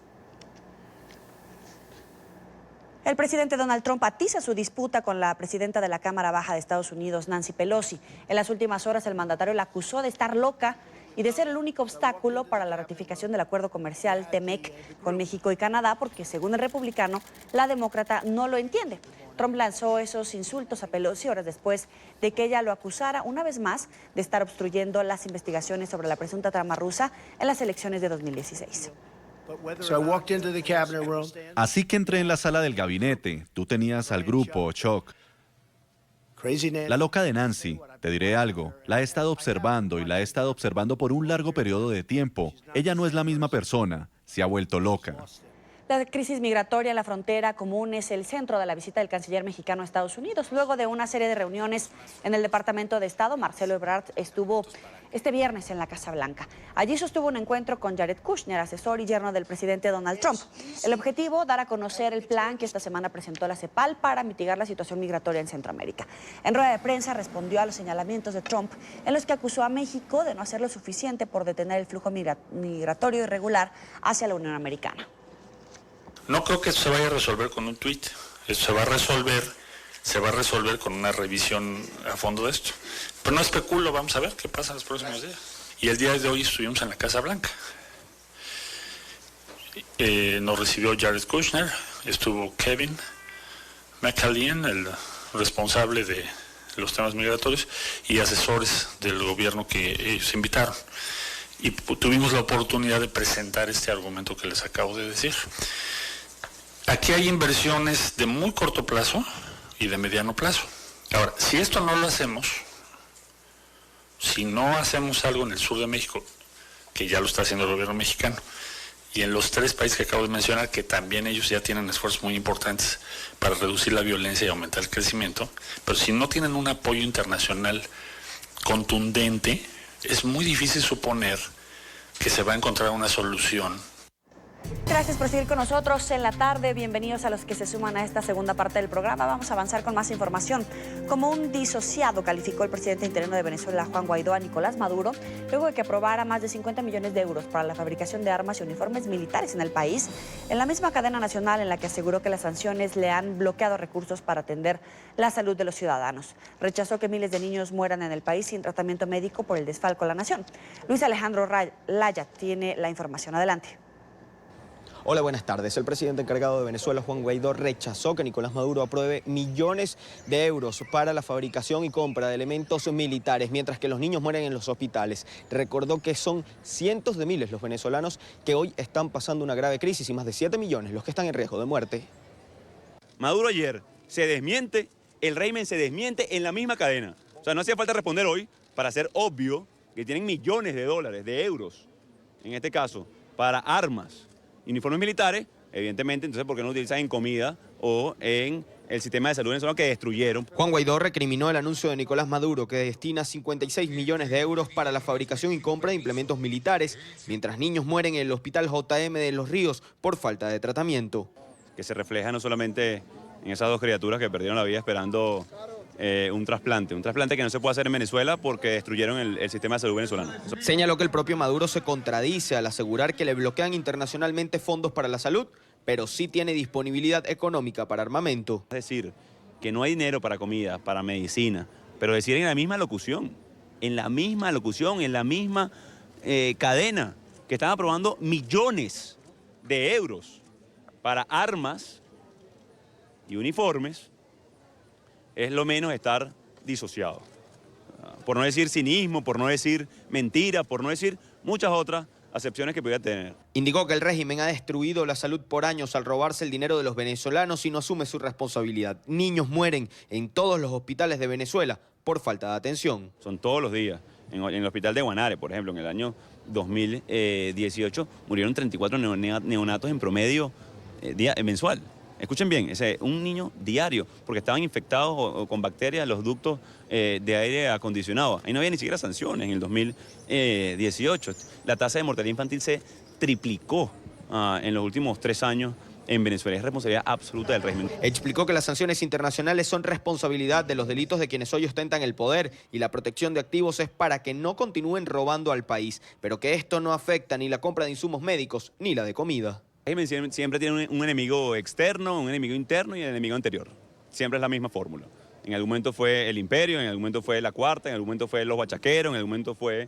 S2: El presidente Donald Trump atiza su disputa con la presidenta de la Cámara Baja de Estados Unidos, Nancy Pelosi. En las últimas horas, el mandatario la acusó de estar loca y de ser el único obstáculo para la ratificación del acuerdo comercial TEMEC con México y Canadá, porque según el republicano, la demócrata no lo entiende. Trump lanzó esos insultos a Pelosi horas después de que ella lo acusara una vez más de estar obstruyendo las investigaciones sobre la presunta trama rusa en las elecciones de 2016.
S18: Así que entré en la sala del gabinete. Tú tenías al grupo, Chuck. La loca de Nancy, te diré algo, la he estado observando y la he estado observando por un largo periodo de tiempo. Ella no es la misma persona, se ha vuelto loca.
S2: La crisis migratoria en la frontera común es el centro de la visita del canciller mexicano a Estados Unidos. Luego de una serie de reuniones en el Departamento de Estado, Marcelo Ebrard estuvo este viernes en la Casa Blanca. Allí sostuvo un encuentro con Jared Kushner, asesor y yerno del presidente Donald Trump. El objetivo, dar a conocer el plan que esta semana presentó la CEPAL para mitigar la situación migratoria en Centroamérica. En rueda de prensa respondió a los señalamientos de Trump, en los que acusó a México de no hacer lo suficiente por detener el flujo migratorio irregular hacia la Unión Americana.
S19: No creo que se vaya a resolver con un tuit. Se va a resolver con una revisión a fondo de esto. Pero no especulo, vamos a ver qué pasa en los próximos días. Y el día de hoy estuvimos en la Casa Blanca. Nos recibió Jared Kushner, estuvo Kevin McAleenan, el responsable de los temas migratorios, y asesores del gobierno que ellos invitaron. Y tuvimos la oportunidad de presentar este argumento que les acabo de decir. Aquí hay inversiones de muy corto plazo y de mediano plazo. Ahora, si esto no lo hacemos, si no hacemos algo en el sur de México, que ya lo está haciendo el gobierno mexicano, y en los 3 países que acabo de mencionar, que también ellos ya tienen esfuerzos muy importantes para reducir la violencia y aumentar el crecimiento, pero si no tienen un apoyo internacional contundente, es muy difícil suponer que se va a encontrar una solución.
S2: Gracias por seguir con nosotros en la tarde. Bienvenidos a los que se suman a esta segunda parte del programa. Vamos a avanzar con más información. Como un disociado calificó el presidente interino de Venezuela, Juan Guaidó, a Nicolás Maduro, luego de que aprobara más de 50 millones de euros para la fabricación de armas y uniformes militares en el país, en la misma cadena nacional en la que aseguró que las sanciones le han bloqueado recursos para atender la salud de los ciudadanos. Rechazó que miles de niños mueran en el país sin tratamiento médico por el desfalco a la nación. Luis Alejandro Laya tiene la información. Adelante.
S20: Hola, buenas tardes. El presidente encargado de Venezuela, Juan Guaidó, rechazó que Nicolás Maduro apruebe millones de euros para la fabricación y compra de elementos militares, mientras que los niños mueren en los hospitales. Recordó que son cientos de miles los venezolanos que hoy están pasando una grave crisis y más de 7 millones los que están en riesgo de muerte.
S21: Maduro ayer se desmiente, el régimen se desmiente en la misma cadena. O sea, no hacía falta responder hoy para hacer obvio que tienen millones de dólares, de euros, en este caso, para armas. Uniformes militares, evidentemente, entonces, ¿por qué no utilizan en comida o en el sistema de salud venezolano que destruyeron?
S20: Juan Guaidó recriminó el anuncio de Nicolás Maduro, que destina 56 millones de euros para la fabricación y compra de implementos militares, mientras niños mueren en el hospital JM de Los Ríos por falta de tratamiento.
S21: Que se refleja no solamente en esas 2 criaturas que perdieron la vida esperando un trasplante que no se puede hacer en Venezuela porque destruyeron el sistema de salud venezolano.
S20: Señaló que el propio Maduro se contradice al asegurar que le bloquean internacionalmente fondos para la salud, pero sí tiene disponibilidad económica para armamento.
S21: Es decir, que no hay dinero para comida, para medicina, pero decir en la misma locución, en la misma cadena, que están aprobando millones de euros para armas y uniformes, es lo menos estar disociado. Por no decir cinismo, por no decir mentira, por no decir muchas otras acepciones que pudiera tener.
S20: Indicó que el régimen ha destruido la salud por años al robarse el dinero de los venezolanos y no asume su responsabilidad. Niños mueren en todos los hospitales de Venezuela por falta de atención.
S21: Son todos los días. En el hospital de Guanare, por ejemplo, en el año 2018 murieron 34 neonatos en promedio mensual. Escuchen bien, un niño diario, porque estaban infectados o con bacterias los ductos de aire acondicionado. Ahí no había ni siquiera sanciones en el 2018. La tasa de mortalidad infantil se triplicó en los últimos 3 años en Venezuela. Es responsabilidad absoluta del régimen.
S20: Explicó que las sanciones internacionales son responsabilidad de los delitos de quienes hoy ostentan el poder y la protección de activos es para que no continúen robando al país, pero que esto no afecta ni la compra de insumos médicos ni la de comida.
S21: El régimen siempre tiene un enemigo externo, un enemigo interno y el enemigo anterior. Siempre es la misma fórmula. En algún momento fue el imperio, en algún momento fue la cuarta, en algún momento fue los bachaqueros, en algún momento fue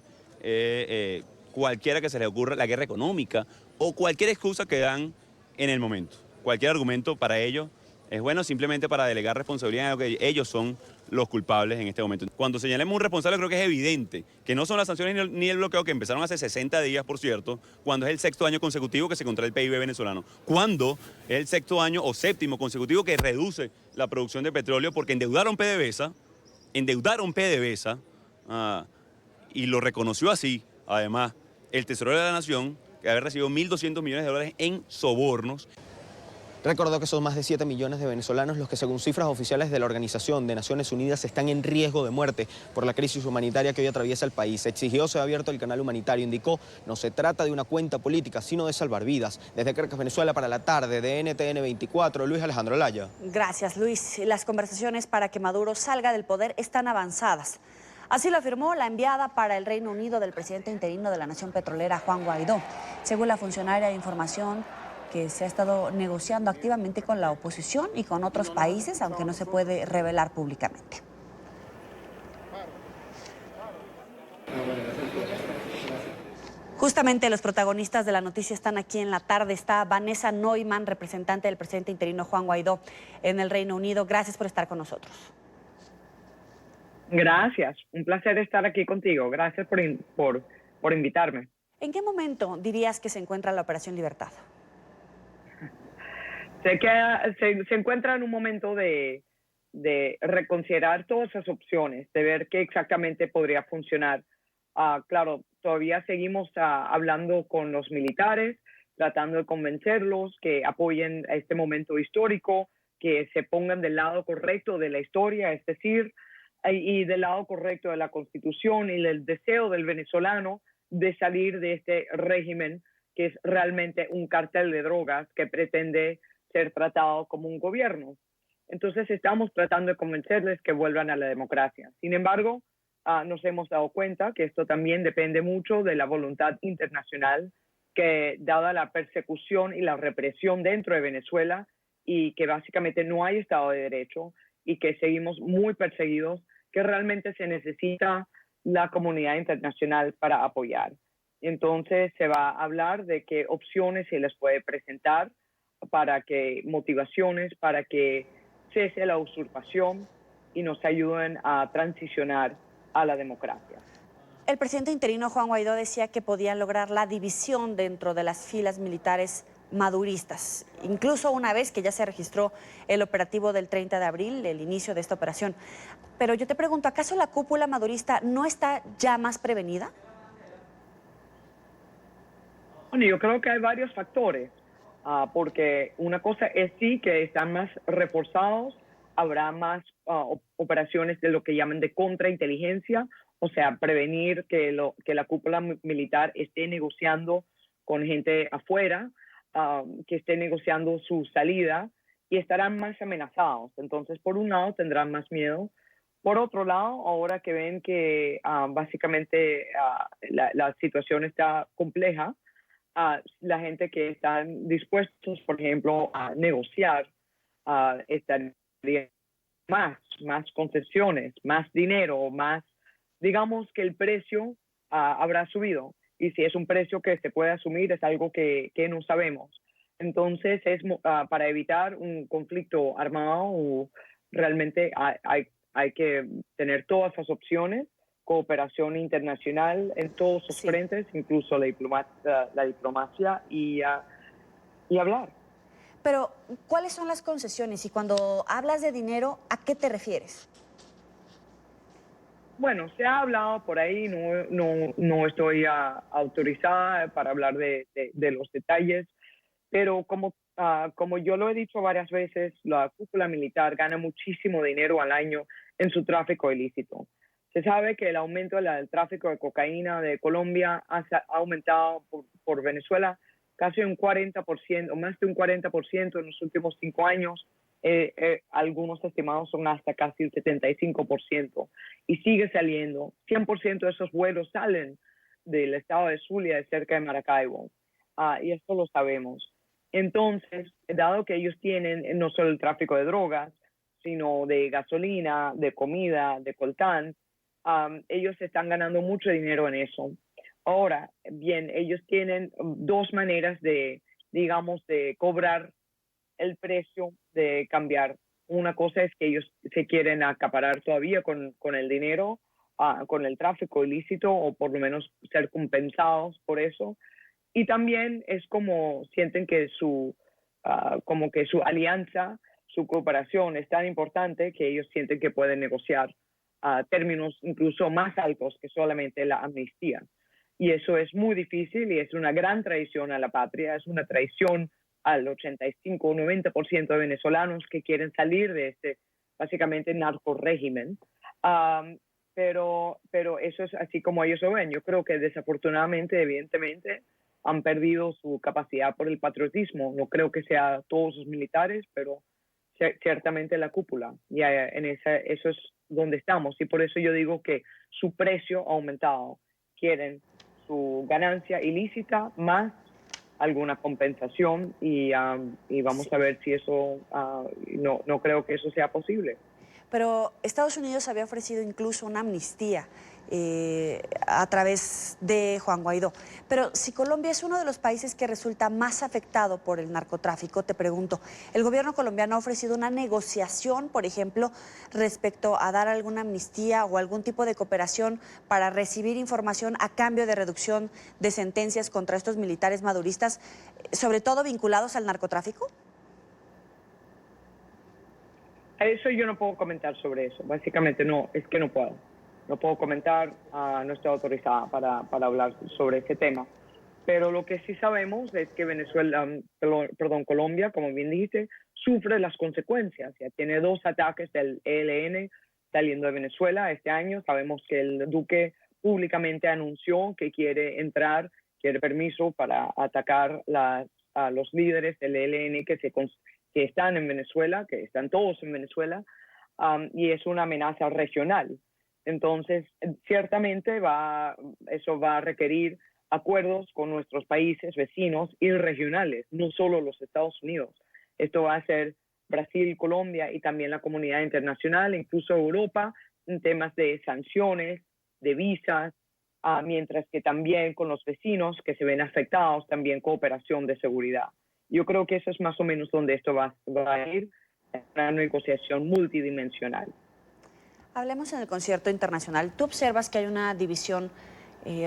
S21: cualquiera que se les ocurra, la guerra económica o cualquier excusa que dan en el momento. Cualquier argumento para ellos es bueno, simplemente para delegar responsabilidad en lo que ellos son los culpables en este momento. Cuando señalemos un responsable, creo que es evidente que no son las sanciones ni el bloqueo, que empezaron hace 60 días, por cierto, cuando es el sexto año consecutivo que se contrae el PIB venezolano, cuando es el sexto año o séptimo consecutivo que reduce la producción de petróleo porque endeudaron PDVSA, y lo reconoció así, además, el tesorero de la Nación, que había recibido 1.200 millones de dólares en sobornos.
S20: Recordó que son más de 7 millones de venezolanos los que, según cifras oficiales de la Organización de Naciones Unidas, están en riesgo de muerte por la crisis humanitaria que hoy atraviesa el país. Exigió se ha abierto el canal humanitario. Indicó, no se trata de una cuenta política, sino de salvar vidas. Desde Caracas, Venezuela, para la tarde de NTN 24, Luis Alejandro Laya.
S2: Gracias, Luis. Las conversaciones para que Maduro salga del poder están avanzadas. Así lo afirmó la enviada para el Reino Unido del presidente interino de la Nación Petrolera, Juan Guaidó. Según la funcionaria, información que se ha estado negociando activamente con la oposición y con otros países, aunque no se puede revelar públicamente. Justamente los protagonistas de la noticia están aquí en la tarde. Está Vanessa Neumann, representante del presidente interino Juan Guaidó en el Reino Unido. Gracias por estar con nosotros.
S1: Gracias, un placer estar aquí contigo. Gracias por invitarme.
S2: ¿En qué momento dirías que se encuentra la Operación Libertad?
S1: Sé que se encuentra en un momento de reconsiderar todas esas opciones, de ver qué exactamente podría funcionar. Claro, todavía seguimos hablando con los militares, tratando de convencerlos que apoyen a este momento histórico, que se pongan del lado correcto de la historia, es decir, y del lado correcto de la Constitución y del deseo del venezolano de salir de este régimen que es realmente un cartel de drogas que pretende ser tratado como un gobierno. Entonces estamos tratando de convencerles que vuelvan a la democracia. Sin embargo, nos hemos dado cuenta que esto también depende mucho de la voluntad internacional, que dada la persecución y la represión dentro de Venezuela y que básicamente no hay Estado de Derecho y que seguimos muy perseguidos, que realmente se necesita la comunidad internacional para apoyar. Entonces se va a hablar de qué opciones se les puede presentar para que motivaciones, para que cese la usurpación y nos ayuden a transicionar a la democracia.
S2: El presidente interino Juan Guaidó decía que podían lograr la división dentro de las filas militares maduristas, incluso una vez que ya se registró el operativo del 30 de abril, el inicio de esta operación. Pero yo te pregunto, ¿acaso la cúpula madurista no está ya más prevenida?
S1: Bueno, yo creo que hay varios factores, porque una cosa es sí que están más reforzados, habrá más operaciones de lo que llaman de contrainteligencia, o sea, prevenir que la cúpula militar esté negociando con gente afuera, que esté negociando su salida, y estarán más amenazados. Entonces, por un lado, tendrán más miedo. Por otro lado, ahora que ven que básicamente la situación está compleja, la gente que están dispuestos, por ejemplo, a negociar, estarían más concesiones, más dinero, más, digamos que el precio habrá subido. Y si es un precio que se puede asumir, es algo que no sabemos. Entonces, para evitar un conflicto armado, realmente hay que tener todas esas opciones, cooperación internacional en todos los frentes, incluso la diplomacia y hablar.
S2: Pero, ¿cuáles son las concesiones? Y cuando hablas de dinero, ¿a qué te refieres?
S1: Bueno, se ha hablado por ahí, no estoy autorizada para hablar de los detalles, pero como yo lo he dicho varias veces, la cúpula militar gana muchísimo dinero al año en su tráfico ilícito. Se sabe que el aumento del tráfico de cocaína de Colombia ha aumentado por Venezuela casi un 40%, más de un 40% en los últimos 5 años. Algunos estimados son hasta casi el 75%. Y sigue saliendo. 100% de esos vuelos salen del estado de Zulia, de cerca de Maracaibo. Y esto lo sabemos. Entonces, dado que ellos tienen no solo el tráfico de drogas, sino de gasolina, de comida, de coltán, ellos están ganando mucho dinero en eso. Ahora, bien, ellos tienen dos maneras de, digamos, de cobrar el precio de cambiar. Una cosa es que ellos se quieren acaparar todavía con el dinero, con el tráfico ilícito, o por lo menos ser compensados por eso. Y también es como sienten que como que su alianza, su cooperación es tan importante que ellos sienten que pueden negociar términos incluso más altos que solamente la amnistía. Y eso es muy difícil y es una gran traición a la patria, es una traición al 85 o 90% de venezolanos que quieren salir de este, básicamente, narco-régimen. Pero eso es así como ellos lo ven. Yo creo que desafortunadamente, evidentemente, han perdido su capacidad por el patriotismo. No creo que sea todos los militares, pero ciertamente la cúpula. Y eso es donde estamos. Y por eso yo digo que su precio ha aumentado. Quieren su ganancia ilícita más alguna compensación y vamos a ver si eso, no creo que eso sea posible.
S2: Pero Estados Unidos había ofrecido incluso una amnistía a través de Juan Guaidó. Pero si Colombia es uno de los países que resulta más afectado por el narcotráfico, te pregunto, ¿el gobierno colombiano ha ofrecido una negociación, por ejemplo, respecto a dar alguna amnistía o algún tipo de cooperación para recibir información a cambio de reducción de sentencias contra estos militares maduristas, sobre todo vinculados al narcotráfico?
S1: Eso yo no puedo comentar sobre eso. Básicamente no, es que no puedo. No puedo comentar, no estoy autorizada para hablar sobre ese tema. Pero lo que sí sabemos es que Colombia, como bien dijiste, sufre las consecuencias. Ya tiene 2 ataques del ELN saliendo de Venezuela este año. Sabemos que el Duque públicamente anunció que quiere permiso para atacar a los líderes del ELN que están en Venezuela, que están todos en Venezuela, y es una amenaza regional. Entonces, ciertamente eso va a requerir acuerdos con nuestros países vecinos y regionales, no solo los Estados Unidos. Esto va a ser Brasil, Colombia y también la comunidad internacional, incluso Europa, en temas de sanciones, de visas, mientras que también con los vecinos que se ven afectados, también cooperación de seguridad. Yo creo que eso es más o menos donde esto va a ir, una negociación multidimensional.
S2: Hablemos en el concierto internacional. ¿Tú observas que hay una división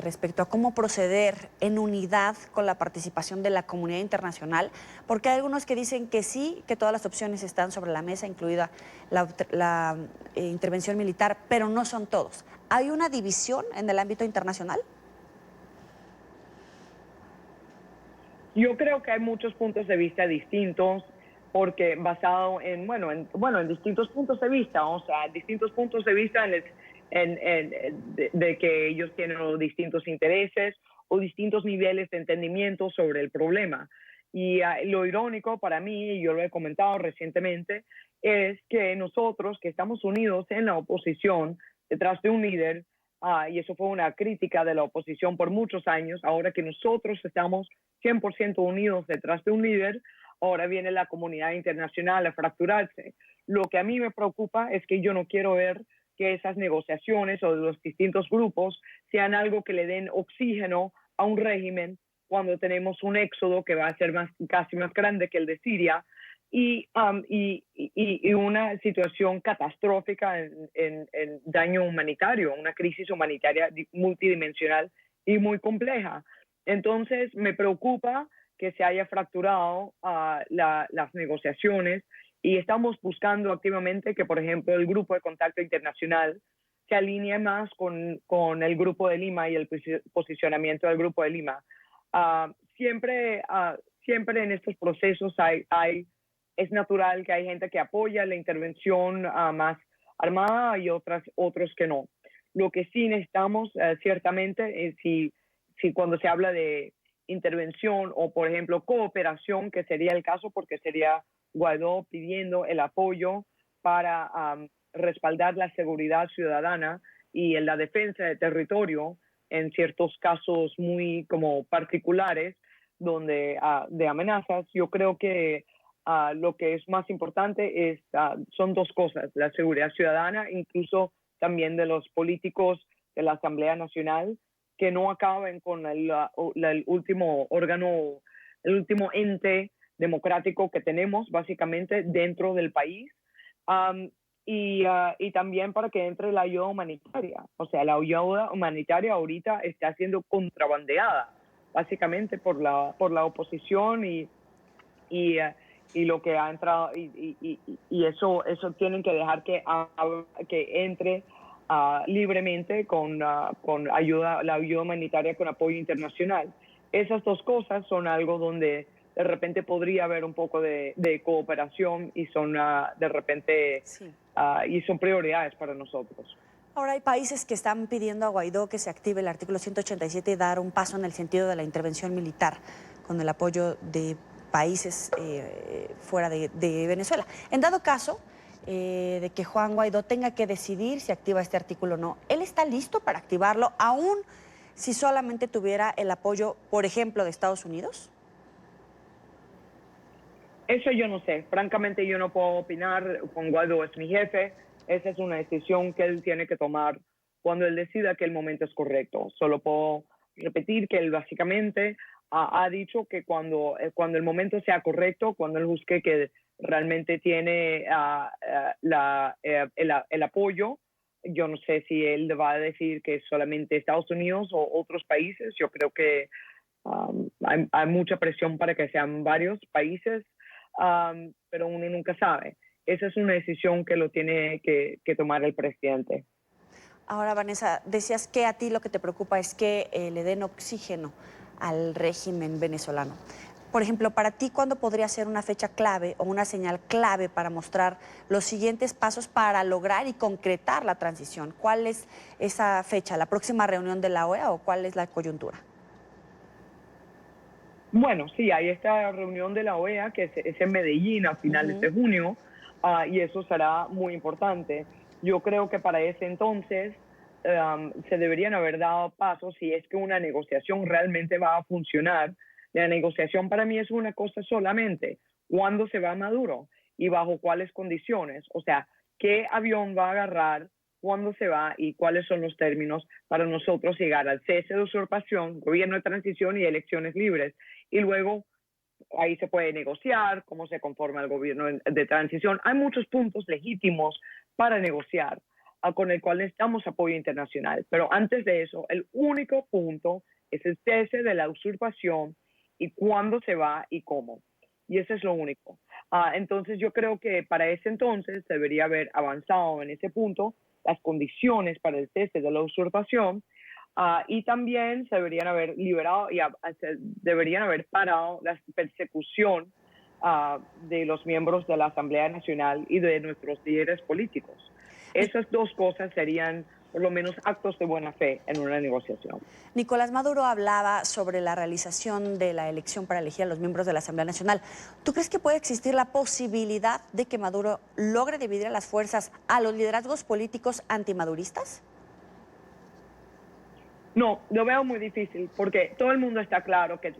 S2: respecto a cómo proceder en unidad con la participación de la comunidad internacional? Porque hay algunos que dicen que sí, que todas las opciones están sobre la mesa, incluida la intervención militar, pero no son todos. ¿Hay una división en el ámbito internacional?
S1: Yo creo que hay muchos puntos de vista distintos, porque basado en distintos puntos de vista, o sea, distintos puntos de vista de que ellos tienen distintos intereses o distintos niveles de entendimiento sobre el problema. Y lo irónico para mí, y yo lo he comentado recientemente, es que nosotros que estamos unidos en la oposición detrás de un líder, y eso fue una crítica de la oposición por muchos años, ahora que nosotros estamos 100% unidos detrás de un líder, ahora viene la comunidad internacional a fracturarse. Lo que a mí me preocupa es que yo no quiero ver que esas negociaciones o de los distintos grupos sean algo que le den oxígeno a un régimen cuando tenemos un éxodo que va a ser casi más grande que el de Siria y una situación catastrófica en daño humanitario, una crisis humanitaria multidimensional y muy compleja. Entonces me preocupa que se haya fracturado las negociaciones y estamos buscando activamente que, por ejemplo, el Grupo de Contacto Internacional se alinee más con el Grupo de Lima y el posicionamiento del Grupo de Lima. Siempre en estos procesos es natural que hay gente que apoya la intervención más armada y otros que no. Lo que sí necesitamos ciertamente es si cuando se habla de intervención o, por ejemplo, cooperación, que sería el caso porque sería Guaidó pidiendo el apoyo para respaldar la seguridad ciudadana y en la defensa del territorio en ciertos casos muy como particulares de amenazas. Yo creo que lo que es más importante son 2 cosas, la seguridad ciudadana, incluso también de los políticos de la Asamblea Nacional, que no acaben con el último órgano, el último ente democrático que tenemos básicamente dentro del país. Y también para que entre la ayuda humanitaria. O sea, la ayuda humanitaria ahorita está siendo contrabandeada básicamente por la oposición y lo que ha entrado y eso tienen que dejar que entre libremente con ayuda, la ayuda humanitaria con apoyo internacional. Esas dos cosas son algo donde de repente podría haber un poco de cooperación y son de repente y son prioridades para nosotros.
S2: Ahora hay países que están pidiendo a Guaidó que se active el artículo 187 y dar un paso en el sentido de la intervención militar con el apoyo de países fuera de Venezuela. En dado caso de que Juan Guaidó tenga que decidir si activa este artículo o no, ¿él está listo para activarlo aún si solamente tuviera el apoyo, por ejemplo, de Estados Unidos?
S1: Eso yo no sé. Francamente, yo no puedo opinar. Juan Guaidó es mi jefe. Esa es una decisión que él tiene que tomar cuando él decida que el momento es correcto. Solo puedo repetir que él básicamente ha dicho que cuando el momento sea correcto, cuando él busque que realmente tiene el apoyo, yo no sé si él va a decir que solamente Estados Unidos o otros países. Yo creo que hay mucha presión para que sean varios países, pero uno nunca sabe. Esa es una decisión que lo tiene que tomar el presidente.
S2: Ahora, Vanessa, decías que a ti lo que te preocupa es que le den oxígeno al régimen venezolano. Por ejemplo, para ti, ¿cuándo podría ser una fecha clave o una señal clave para mostrar los siguientes pasos para lograr y concretar la transición? ¿Cuál es esa fecha? ¿La próxima reunión de la OEA o cuál es la coyuntura?
S1: Bueno, sí, hay esta reunión de la OEA que es en Medellín a finales de junio y eso será muy importante. Yo creo que para ese entonces se deberían haber dado pasos si es que una negociación realmente va a funcionar. La negociación para mí es una cosa solamente, ¿cuándo se va Maduro y bajo cuáles condiciones? O sea, ¿qué avión va a agarrar? ¿Cuándo se va? Y cuáles son los términos para nosotros llegar al cese de usurpación, gobierno de transición y elecciones libres. Y luego ahí se puede negociar cómo se conforma el gobierno de transición. Hay muchos puntos legítimos para negociar con el cual necesitamos apoyo internacional. Pero antes de eso, el único punto es el cese de la usurpación y cuándo se va y cómo. Y eso es lo único. Entonces yo creo que para ese entonces se debería haber avanzado en ese punto las condiciones para el cese de la usurpación y también se deberían haber liberado y deberían haber parado la persecución de los miembros de la Asamblea Nacional y de nuestros líderes políticos. Esas dos cosas serían por lo menos actos de buena fe en una negociación.
S2: Nicolás Maduro hablaba sobre la realización de la elección para elegir a los miembros de la Asamblea Nacional. ¿Tú crees que puede existir la posibilidad de que Maduro logre dividir a las fuerzas, a los liderazgos políticos antimaduristas?
S1: No, lo veo muy difícil porque todo el mundo está claro que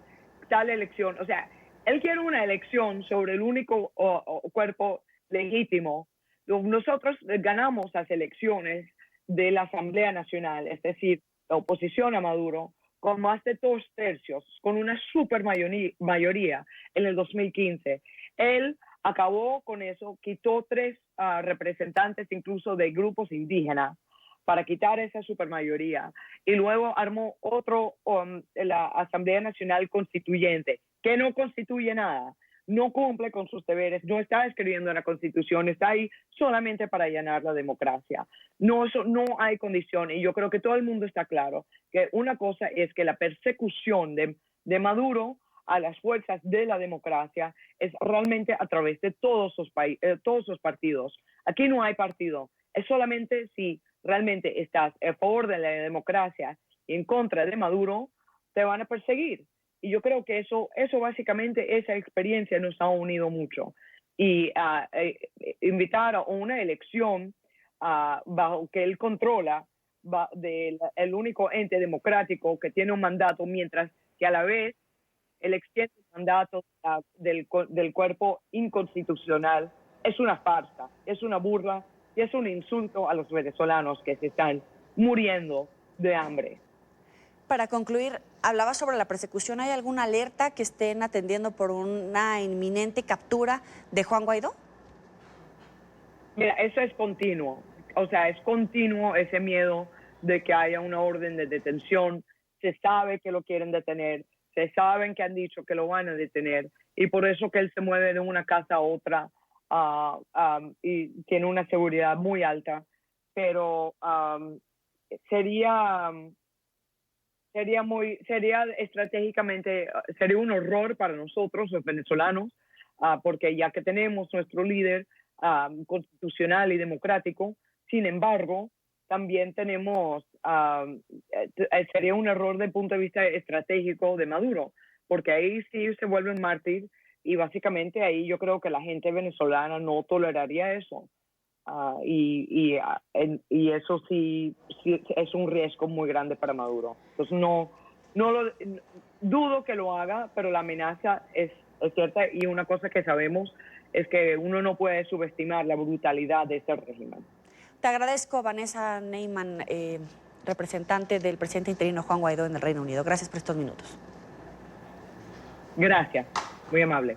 S1: tal elección, o sea, él quiere una elección sobre el único cuerpo legítimo. Nosotros ganamos las elecciones de la Asamblea Nacional, es decir, la oposición a Maduro, con más de 2/3, con una super mayoría en el 2015. Él acabó con eso, quitó 3 representantes incluso de grupos indígenas para quitar esa supermayoría y luego armó la Asamblea Nacional Constituyente, que no constituye nada, no cumple con sus deberes, no está escribiendo la Constitución, está ahí solamente para llenar la democracia. No hay condición y yo creo que todo el mundo está claro que una cosa es que la persecución de Maduro a las fuerzas de la democracia es realmente a través de todos los partidos. Aquí no hay partido, es solamente si realmente estás a favor de la democracia y en contra de Maduro, te van a perseguir. Y yo creo que eso básicamente, esa experiencia nos ha unido mucho. Y invitar a una elección bajo que él controla, el único ente democrático que tiene un mandato, mientras que a la vez él extiende el mandato del cuerpo inconstitucional, es una farsa, es una burla y es un insulto a los venezolanos que se están muriendo de hambre.
S2: para concluir, hablaba sobre la persecución. ¿Hay alguna alerta que estén atendiendo por una inminente captura de Juan Guaidó?
S1: Mira, eso es continuo. O sea, es continuo ese miedo de que haya una orden de detención. Se sabe que lo quieren detener, se saben que han dicho que lo van a detener, y por eso que él se mueve de una casa a otra y tiene una seguridad muy alta. Pero sería estratégicamente, sería un horror para nosotros los venezolanos, porque ya que tenemos nuestro líder constitucional y democrático, sin embargo, también tenemos, sería un error desde el punto de vista estratégico de Maduro, porque ahí sí se vuelve un mártir, y básicamente ahí yo creo que la gente venezolana no toleraría eso. Y eso sí es un riesgo muy grande para Maduro. Entonces dudo que lo haga, pero la amenaza es cierta, y una cosa que sabemos es que uno no puede subestimar la brutalidad de ese régimen.
S2: Te agradezco, Vanessa Neyman, representante del presidente interino Juan Guaidó en el Reino Unido. Gracias por estos minutos.
S1: Gracias, muy amable.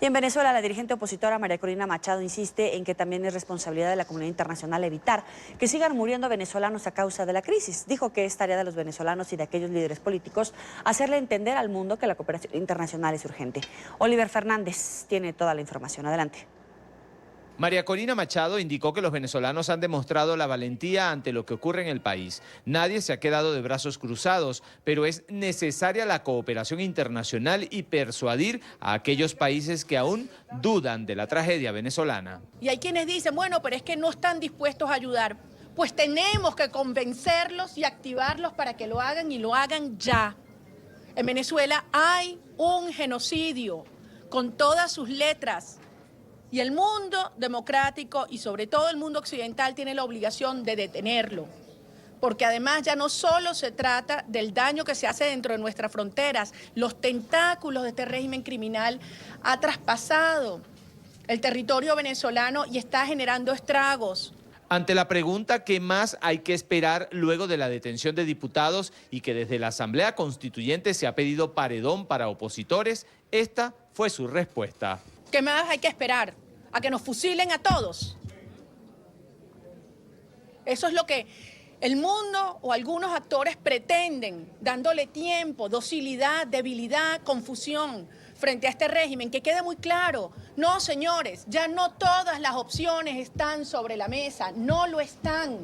S2: Y en Venezuela, la dirigente opositora María Corina Machado insiste en que también es responsabilidad de la comunidad internacional evitar que sigan muriendo venezolanos a causa de la crisis. Dijo que es tarea de los venezolanos y de aquellos líderes políticos hacerle entender al mundo que la cooperación internacional es urgente. Oliver Fernández tiene toda la información. Adelante.
S3: María Corina Machado indicó que los venezolanos han demostrado la valentía ante lo que ocurre en el país. Nadie se ha quedado de brazos cruzados, pero es necesaria la cooperación internacional y persuadir a aquellos países que aún dudan de la tragedia venezolana.
S22: Y hay quienes dicen, bueno, pero es que no están dispuestos a ayudar. Pues tenemos que convencerlos y activarlos para que lo hagan, y lo hagan ya. En Venezuela hay un genocidio con todas sus letras. Y el mundo democrático y sobre todo el mundo occidental tiene la obligación de detenerlo. Porque además ya no solo se trata del daño que se hace dentro de nuestras fronteras, los tentáculos de este régimen criminal ha traspasado el territorio venezolano y está generando estragos.
S3: Ante la pregunta ¿qué más hay que esperar luego de la detención de diputados y que desde la Asamblea Constituyente se ha pedido paredón para opositores? Esta fue su respuesta.
S22: ¿Qué más hay que esperar? ¿A que nos fusilen a todos? Eso es lo que el mundo o algunos actores pretenden, dándole tiempo, docilidad, debilidad, confusión frente a este régimen. Que quede muy claro, no, señores, ya no todas las opciones están sobre la mesa, no lo están.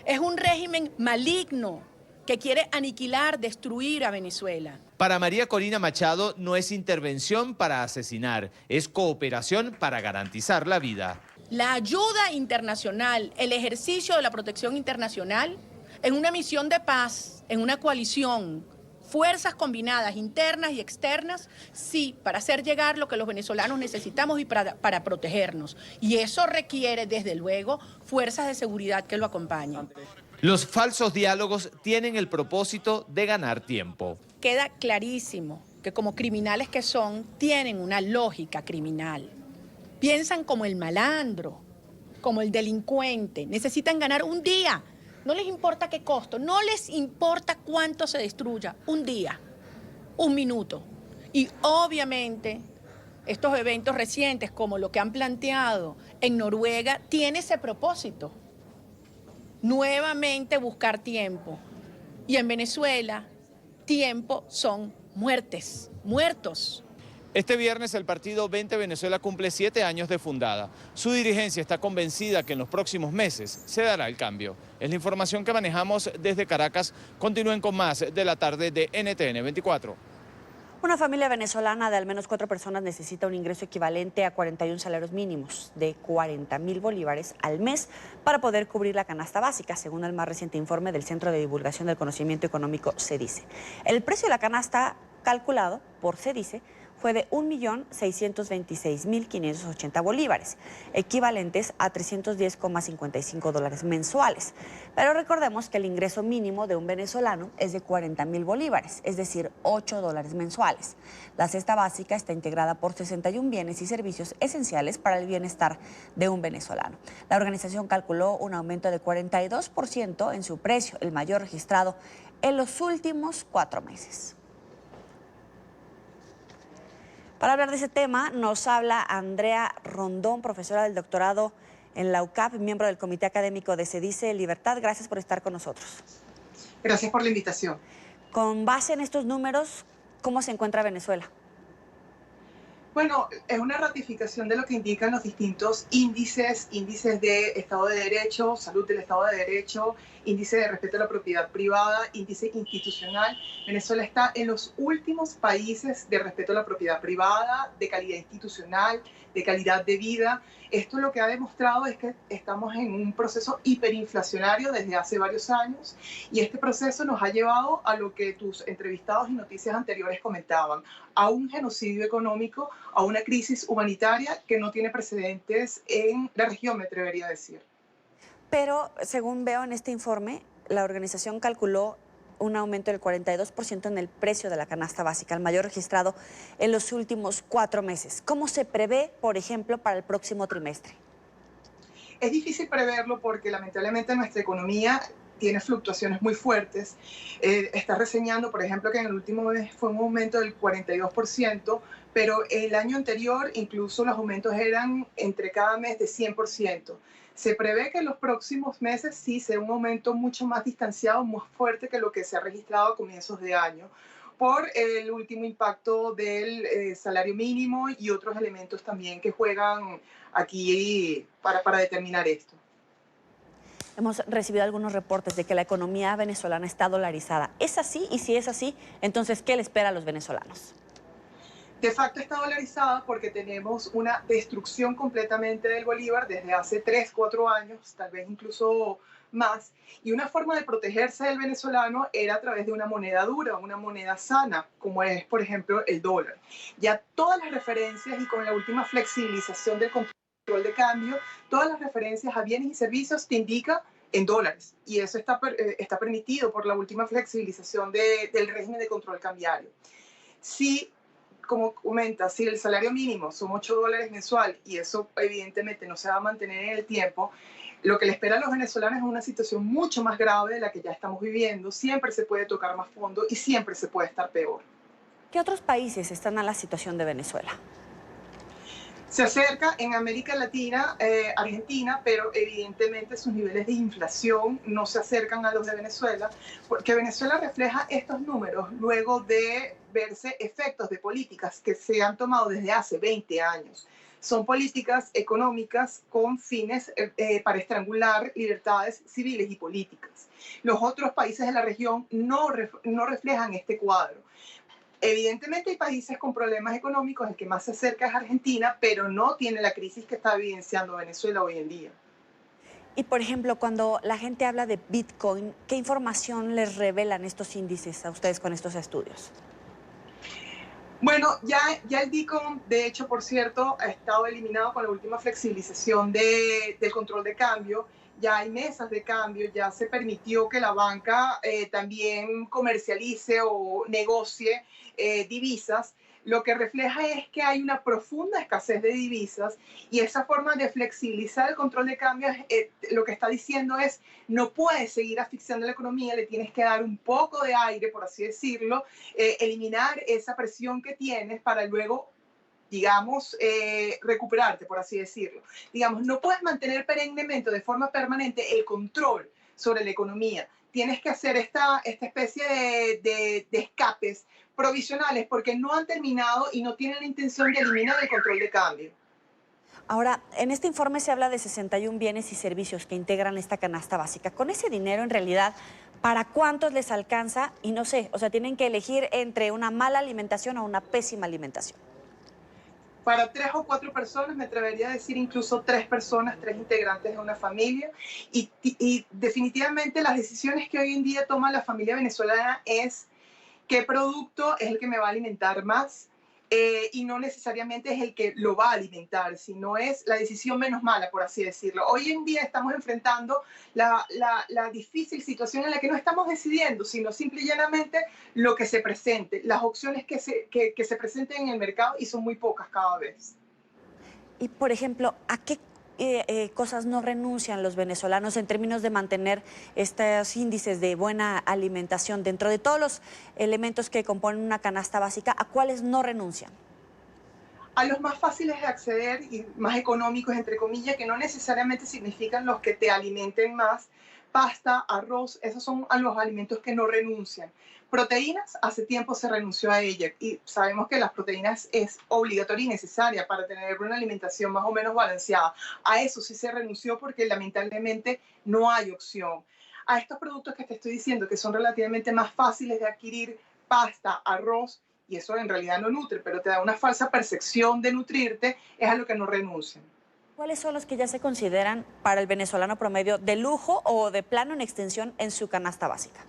S22: Es un régimen maligno que quiere aniquilar, destruir a Venezuela.
S3: Para María Corina Machado no es intervención para asesinar, es cooperación para garantizar la vida.
S22: La ayuda internacional, el ejercicio de la protección internacional en una misión de paz, en una coalición, fuerzas combinadas internas y externas, sí, para hacer llegar lo que los venezolanos necesitamos y para protegernos. Y eso requiere, desde luego, fuerzas de seguridad que lo acompañen.
S3: Los falsos diálogos tienen el propósito de ganar tiempo.
S22: Queda clarísimo que como criminales que son, tienen una lógica criminal. Piensan como el malandro, como el delincuente. Necesitan ganar un día. No les importa qué costo, no les importa cuánto se destruya. Un día, un minuto. Y obviamente estos eventos recientes, como lo que han planteado en Noruega, tiene ese propósito. Nuevamente buscar tiempo. Y en Venezuela, tiempo son muertes, muertos.
S3: Este viernes el partido 20 Venezuela cumple 7 años de fundada. Su dirigencia está convencida que en los próximos meses se dará el cambio. Es la información que manejamos desde Caracas. Continúen con más de la tarde de NTN 24.
S2: Una familia venezolana de al menos 4 personas necesita un ingreso equivalente a 41 salarios mínimos de 40.000 bolívares al mes para poder cubrir la canasta básica, según el más reciente informe del Centro de Divulgación del Conocimiento Económico, CEDICE. El precio de la canasta calculado por CEDICE fue de 1.626.580 bolívares, equivalentes a $310,55 mensuales. Pero recordemos que el ingreso mínimo de un venezolano es de 40.000 bolívares, es decir, $8 mensuales. La cesta básica está integrada por 61 bienes y servicios esenciales para el bienestar de un venezolano. La organización calculó un aumento de 42% en su precio, el mayor registrado en los últimos 4 meses. Para hablar de ese tema nos habla Andrea Rondón, profesora del doctorado en la UCAP, miembro del Comité Académico de CEDICE Libertad. Gracias por estar con nosotros.
S4: Gracias por la invitación.
S2: Con base en estos números, ¿cómo se encuentra Venezuela?
S4: Bueno, es una ratificación de lo que indican los distintos índices de Estado de Derecho, salud del Estado de Derecho, índice de respeto a la propiedad privada, índice institucional. Venezuela está en los últimos países de respeto a la propiedad privada, de calidad institucional, de calidad de vida. Esto lo que ha demostrado es que estamos en un proceso hiperinflacionario desde hace varios años y este proceso nos ha llevado a lo que tus entrevistados y noticias anteriores comentaban, a un genocidio económico, a una crisis humanitaria que no tiene precedentes en la región, me atrevería a decir.
S2: Pero, según veo en este informe, la organización calculó un aumento del 42% en el precio de la canasta básica, el mayor registrado en los últimos 4 meses. ¿Cómo se prevé, por ejemplo, para el próximo trimestre?
S4: Es difícil preverlo porque lamentablemente nuestra economía tiene fluctuaciones muy fuertes. Está reseñando, por ejemplo, que en el último mes fue un aumento del 42%, pero el año anterior incluso los aumentos eran entre cada mes de 100%. Se prevé que en los próximos meses sí sea un aumento mucho más distanciado, más fuerte que lo que se ha registrado a comienzos de año, por el último impacto del salario mínimo y otros elementos también que juegan aquí para determinar esto.
S2: Hemos recibido algunos reportes de que la economía venezolana está dolarizada. ¿Es así? Y si es así, entonces, ¿qué le espera a los venezolanos?
S4: De facto está dolarizada porque tenemos una destrucción completamente del bolívar desde hace 3, 4 años, tal vez incluso más. Y una forma de protegerse del venezolano era a través de una moneda dura, una moneda sana, como es, por ejemplo, el dólar. Ya todas las referencias y con la última flexibilización del control de cambio, todas las referencias a bienes y servicios te indican en dólares. Y eso está permitido por la última flexibilización del régimen de control cambiario. Sí, como comenta, si el salario mínimo son $8 mensual y eso evidentemente no se va a mantener en el tiempo, lo que le espera a los venezolanos es una situación mucho más grave de la que ya estamos viviendo. Siempre se puede tocar más fondo y siempre se puede estar peor.
S2: ¿Qué otros países están a la situación de Venezuela?
S4: Se acerca en América Latina, Argentina, pero evidentemente sus niveles de inflación no se acercan a los de Venezuela, porque Venezuela refleja estos números luego de verse efectos de políticas que se han tomado desde hace 20 años. Son políticas económicas con fines para estrangular libertades civiles y políticas. Los otros países de la región no reflejan este cuadro. Evidentemente hay países con problemas económicos, el que más se acerca es Argentina, pero no tiene la crisis que está evidenciando Venezuela hoy en día.
S2: Y, por ejemplo, cuando la gente habla de Bitcoin, ¿qué información les revelan estos índices a ustedes con estos estudios?
S4: Bueno, ya el Bitcoin, de hecho, por cierto, ha estado eliminado con la última flexibilización del control de cambio. Ya hay mesas de cambio, ya se permitió que la banca también comercialice o negocie divisas. Lo que refleja es que hay una profunda escasez de divisas y esa forma de flexibilizar el control de cambio lo que está diciendo es no puedes seguir asfixiando la economía, le tienes que dar un poco de aire, por así decirlo, eliminar esa presión que tienes para luego, digamos, recuperarte, por así decirlo. Digamos, no puedes mantener perennemente, de forma permanente, el control sobre la economía. Tienes que hacer esta especie de escapes provisionales porque no han terminado y no tienen la intención de eliminar el control de cambio.
S2: Ahora, en este informe se habla de 61 bienes y servicios que integran esta canasta básica. Con ese dinero, en realidad, ¿para cuántos les alcanza? Y no sé, o sea, tienen que elegir entre una mala alimentación o una pésima alimentación.
S4: Para 3 o 4 personas, me atrevería a decir incluso 3 personas, 3 integrantes de una familia. Y definitivamente las decisiones que hoy en día toma la familia venezolana es qué producto es el que me va a alimentar más y no necesariamente es el que lo va a alimentar, sino es la decisión menos mala, por así decirlo. Hoy en día estamos enfrentando la difícil situación en la que no estamos decidiendo, sino simple y llanamente lo que se presente, las opciones que se presenten en el mercado y son muy pocas cada vez.
S2: Y, por ejemplo, ¿a qué cosas no renuncian los venezolanos en términos de mantener estos índices de buena alimentación? Dentro de todos los elementos que componen una canasta básica, ¿a cuáles no renuncian?
S4: A los más fáciles de acceder y más económicos, entre comillas, que no necesariamente significan los que te alimenten más. Pasta, arroz, esos son los alimentos que no renuncian. Proteínas, hace tiempo se renunció a ellas y sabemos que las proteínas es obligatoria y necesaria para tener una alimentación más o menos balanceada. A eso sí se renunció porque lamentablemente no hay opción. A estos productos que te estoy diciendo que son relativamente más fáciles de adquirir, pasta, arroz, y eso en realidad no nutre, pero te da una falsa percepción de nutrirte, es a lo que no renuncian.
S2: ¿Cuáles son los que ya se consideran para el venezolano promedio de lujo o de plano en extensión en su canasta básica?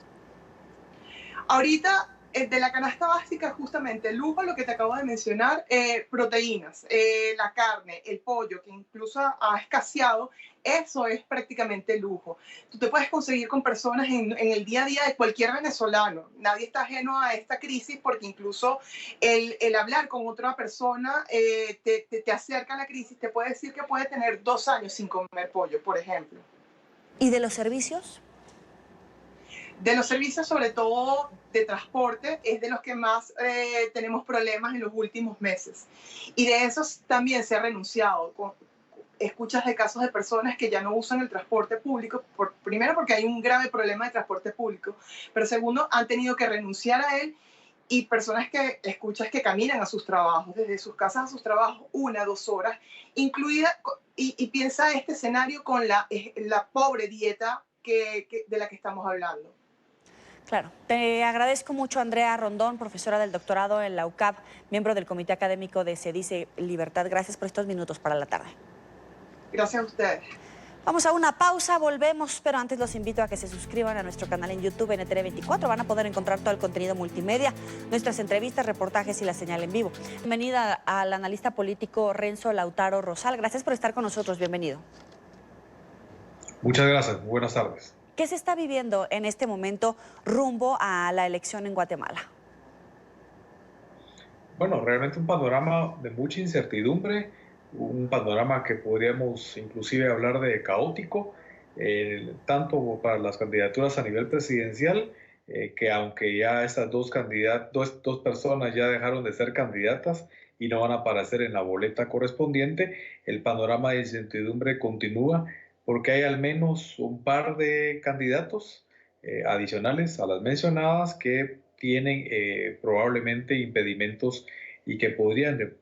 S4: Ahorita, de la canasta básica, justamente el lujo, lo que te acabo de mencionar, proteínas, la carne, el pollo, que incluso ha escaseado, eso es prácticamente lujo. Tú te puedes conseguir con personas en el día a día de cualquier venezolano. Nadie está ajeno a esta crisis porque incluso el hablar con otra persona te acerca a la crisis. Te puede decir que puede tener 2 años sin comer pollo, por ejemplo.
S2: ¿Y de los servicios?
S4: De los servicios, sobre todo de transporte, es de los que más tenemos problemas en los últimos meses. Y de esos también se ha renunciado. Escuchas de casos de personas que ya no usan el transporte público, primero porque hay un grave problema de transporte público, pero segundo, han tenido que renunciar a él, y personas que escuchas que caminan a sus trabajos, desde sus casas a sus trabajos, 1 a 2 horas, incluida, y piensa este escenario con la pobre dieta de la que estamos hablando.
S2: Claro. Te agradezco mucho, Andrea Rondón, profesora del doctorado en la UCAP, miembro del Comité Académico de Se Dice Libertad. Gracias por estos minutos para la tarde.
S4: Gracias a ustedes.
S2: Vamos a una pausa, volvemos, pero antes los invito a que se suscriban a nuestro canal en YouTube, NTN24. Van a poder encontrar todo el contenido multimedia, nuestras entrevistas, reportajes y la señal en vivo. Bienvenida al analista político Renzo Lautaro Rosal. Gracias por estar con nosotros. Bienvenido.
S5: Muchas gracias. Buenas tardes.
S2: ¿Qué se está viviendo en este momento rumbo a la elección en Guatemala?
S5: Bueno, realmente un panorama de mucha incertidumbre, un panorama que podríamos inclusive hablar de caótico, tanto para las candidaturas a nivel presidencial, que aunque ya estas dos personas ya dejaron de ser candidatas y no van a aparecer en la boleta correspondiente, el panorama de incertidumbre continúa, porque hay al menos un par de candidatos adicionales a las mencionadas que tienen probablemente impedimentos y que podrían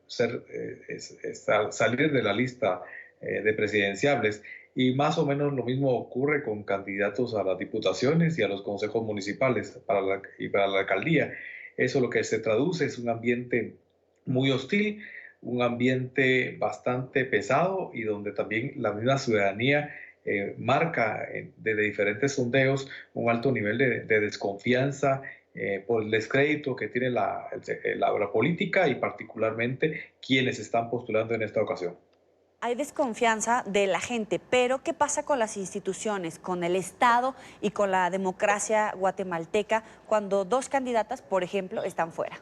S5: salir de la lista de presidenciables. Y más o menos lo mismo ocurre con candidatos a las diputaciones y a los consejos municipales y para la alcaldía. Eso lo que se traduce es un ambiente muy hostil, un ambiente bastante pesado y donde también la misma ciudadanía marca desde diferentes sondeos un alto nivel de desconfianza por el descrédito que tiene la política y particularmente quienes están postulando en esta ocasión.
S2: Hay desconfianza de la gente, pero ¿qué pasa con las instituciones, con el Estado y con la democracia guatemalteca cuando 2 candidatas, por ejemplo, están fuera?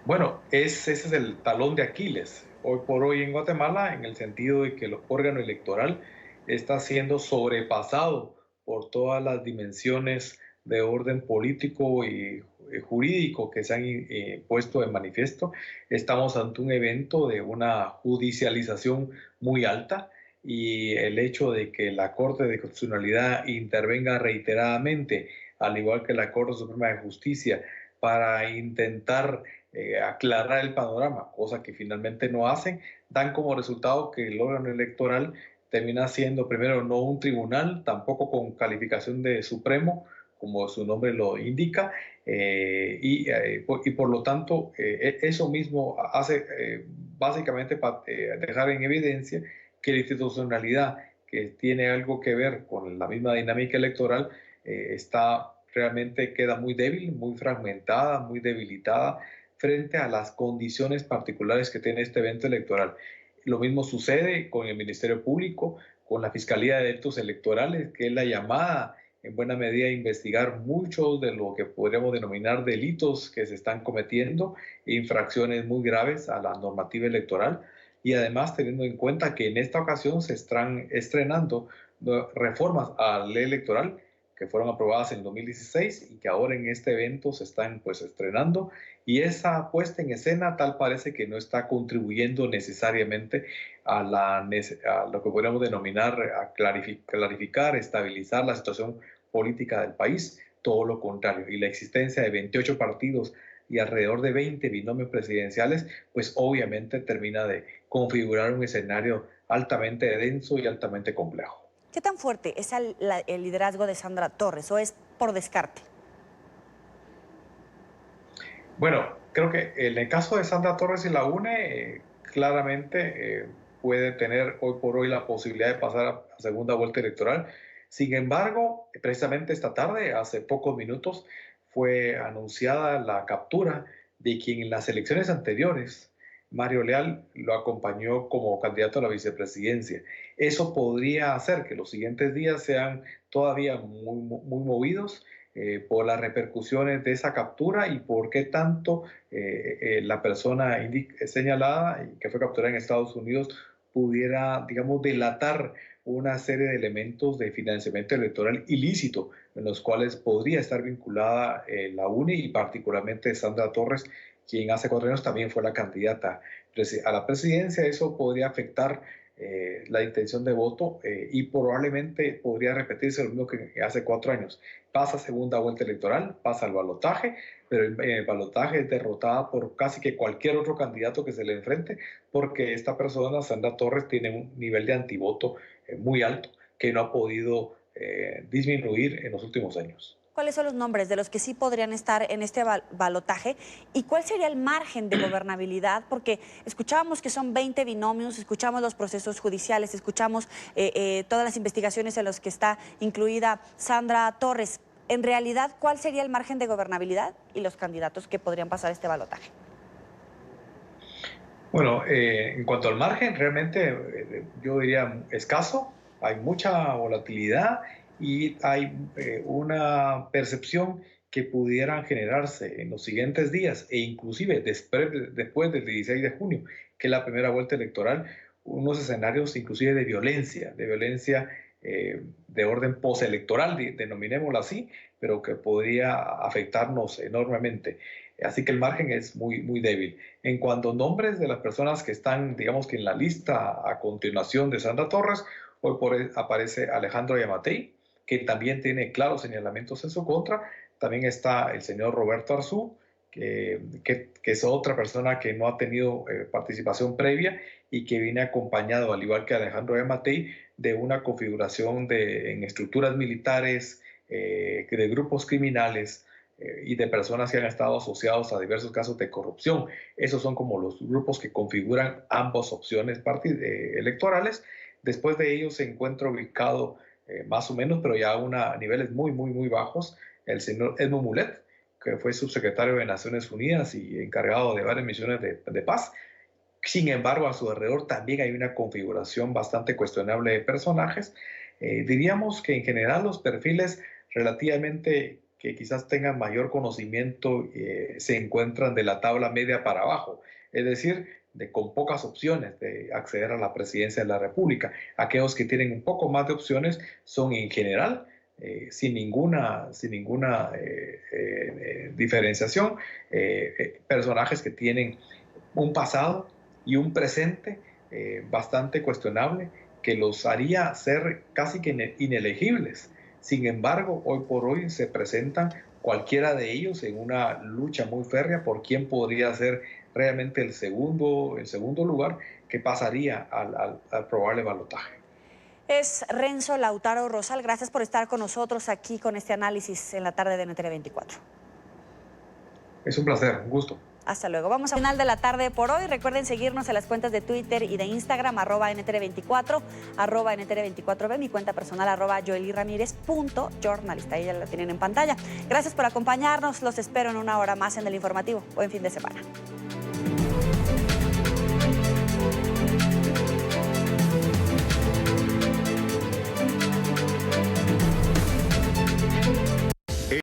S5: Bueno, ese es el talón de Aquiles hoy por hoy en Guatemala, en el sentido de que el órgano electoral está siendo sobrepasado por todas las dimensiones de orden político y jurídico que se han puesto en manifiesto. Estamos ante un evento de una judicialización muy alta y el hecho de que la Corte de Constitucionalidad intervenga reiteradamente, al igual que la Corte Suprema de Justicia, para intentar aclarar el panorama, cosa que finalmente no hacen, dan como resultado que el órgano electoral termina siendo primero no un tribunal, tampoco con calificación de supremo, como su nombre lo indica, y por lo tanto eso mismo hace básicamente dejar en evidencia que la institucionalidad, que tiene algo que ver con la misma dinámica electoral, queda muy débil, muy fragmentada, muy debilitada frente a las condiciones particulares que tiene este evento electoral. Lo mismo sucede con el Ministerio Público, con la Fiscalía de Delitos Electorales, que es la llamada en buena medida a investigar muchos de lo que podríamos denominar delitos que se están cometiendo, infracciones muy graves a la normativa electoral. y además teniendo en cuenta que en esta ocasión se están estrenando reformas a la ley electoral que fueron aprobadas en 2016 y que ahora en este evento se están pues estrenando, y esa puesta en escena tal parece que no está contribuyendo necesariamente a lo que podríamos denominar a clarificar, estabilizar la situación política del país, todo lo contrario, y la existencia de 28 partidos y alrededor de 20 binomios presidenciales, pues obviamente termina de configurar un escenario altamente denso y altamente complejo.
S2: ¿Qué tan fuerte es el liderazgo de Sandra Torres o es por descarte?
S5: Bueno, creo que en el caso de Sandra Torres y la UNE, claramente puede tener hoy por hoy la posibilidad de pasar a segunda vuelta electoral. Sin embargo, precisamente esta tarde, hace pocos minutos, fue anunciada la captura de quien en las elecciones anteriores, Mario Leal, lo acompañó como candidato a la vicepresidencia. Eso podría hacer que los siguientes días sean todavía muy movidos por las repercusiones de esa captura y por qué tanto la persona señalada, que fue capturada en Estados Unidos, pudiera, digamos, delatar una serie de elementos de financiamiento electoral ilícito en los cuales podría estar vinculada la UNE y particularmente Sandra Torres, quien hace 4 años también fue la candidata a la presidencia. Eso podría afectar la intención de voto y probablemente podría repetirse lo mismo que hace 4 años. Pasa segunda vuelta electoral, pasa al balotaje, pero en el balotaje es derrotada por casi que cualquier otro candidato que se le enfrente, porque esta persona, Sandra Torres, tiene un nivel de antivoto muy alto que no ha podido disminuir en los últimos años.
S2: ¿Cuáles son los nombres de los que sí podrían estar en este balotaje? ¿Y cuál sería el margen de gobernabilidad? Porque escuchábamos que son 20 binomios, escuchamos los procesos judiciales, escuchamos todas las investigaciones en las que está incluida Sandra Torres. En realidad, ¿cuál sería el margen de gobernabilidad y los candidatos que podrían pasar este balotaje?
S5: Bueno, en cuanto al margen, realmente yo diría escaso, hay mucha volatilidad y hay una percepción que pudieran generarse en los siguientes días e inclusive después del 16 de junio, que es la primera vuelta electoral, unos escenarios inclusive de violencia de orden postelectoral, denominémoslo así, pero que podría afectarnos enormemente. Así que el margen es muy débil. En cuanto a nombres de las personas que están, digamos que en la lista a continuación de Sandra Torres, hoy aparece Alejandro Yamatei, que también tiene claros señalamientos en su contra. También está el señor Roberto Arzú, que es otra persona que no ha tenido participación previa y que viene acompañado, al igual que Alejandro Yamatei, de una configuración en estructuras militares, de grupos criminales y de personas que han estado asociados a diversos casos de corrupción. Esos son como los grupos que configuran ambas opciones electorales. Después de ellos se encuentra ubicado más o menos, pero ya a niveles muy bajos, el señor Edmond Mulet, que fue subsecretario de Naciones Unidas y encargado de varias misiones de paz. Sin embargo, a su alrededor también hay una configuración bastante cuestionable de personajes. Diríamos que en general los perfiles relativamente que quizás tengan mayor conocimiento se encuentran de la tabla media para abajo, es decir, con pocas opciones de acceder a la presidencia de la República. Aquellos que tienen un poco más de opciones son en general, sin ninguna diferenciación, personajes que tienen un pasado y un presente bastante cuestionable que los haría ser casi que inelegibles. Sin embargo, hoy por hoy se presentan cualquiera de ellos en una lucha muy férrea por quién podría ser realmente el segundo lugar que pasaría al probable balotaje.
S2: Es Renzo Lautaro Rosal. Gracias por estar con nosotros aquí con este análisis en la tarde de NTN 24.
S5: Es un placer, un gusto.
S2: Hasta luego. Vamos al final de la tarde por hoy. Recuerden seguirnos en las cuentas de Twitter y de Instagram, @NTN24, @NTN24B, mi cuenta personal, @YoelyRamírez.journalista. Ahí ya la tienen en pantalla. Gracias por acompañarnos. Los espero en una hora más en el informativo. Buen fin de semana.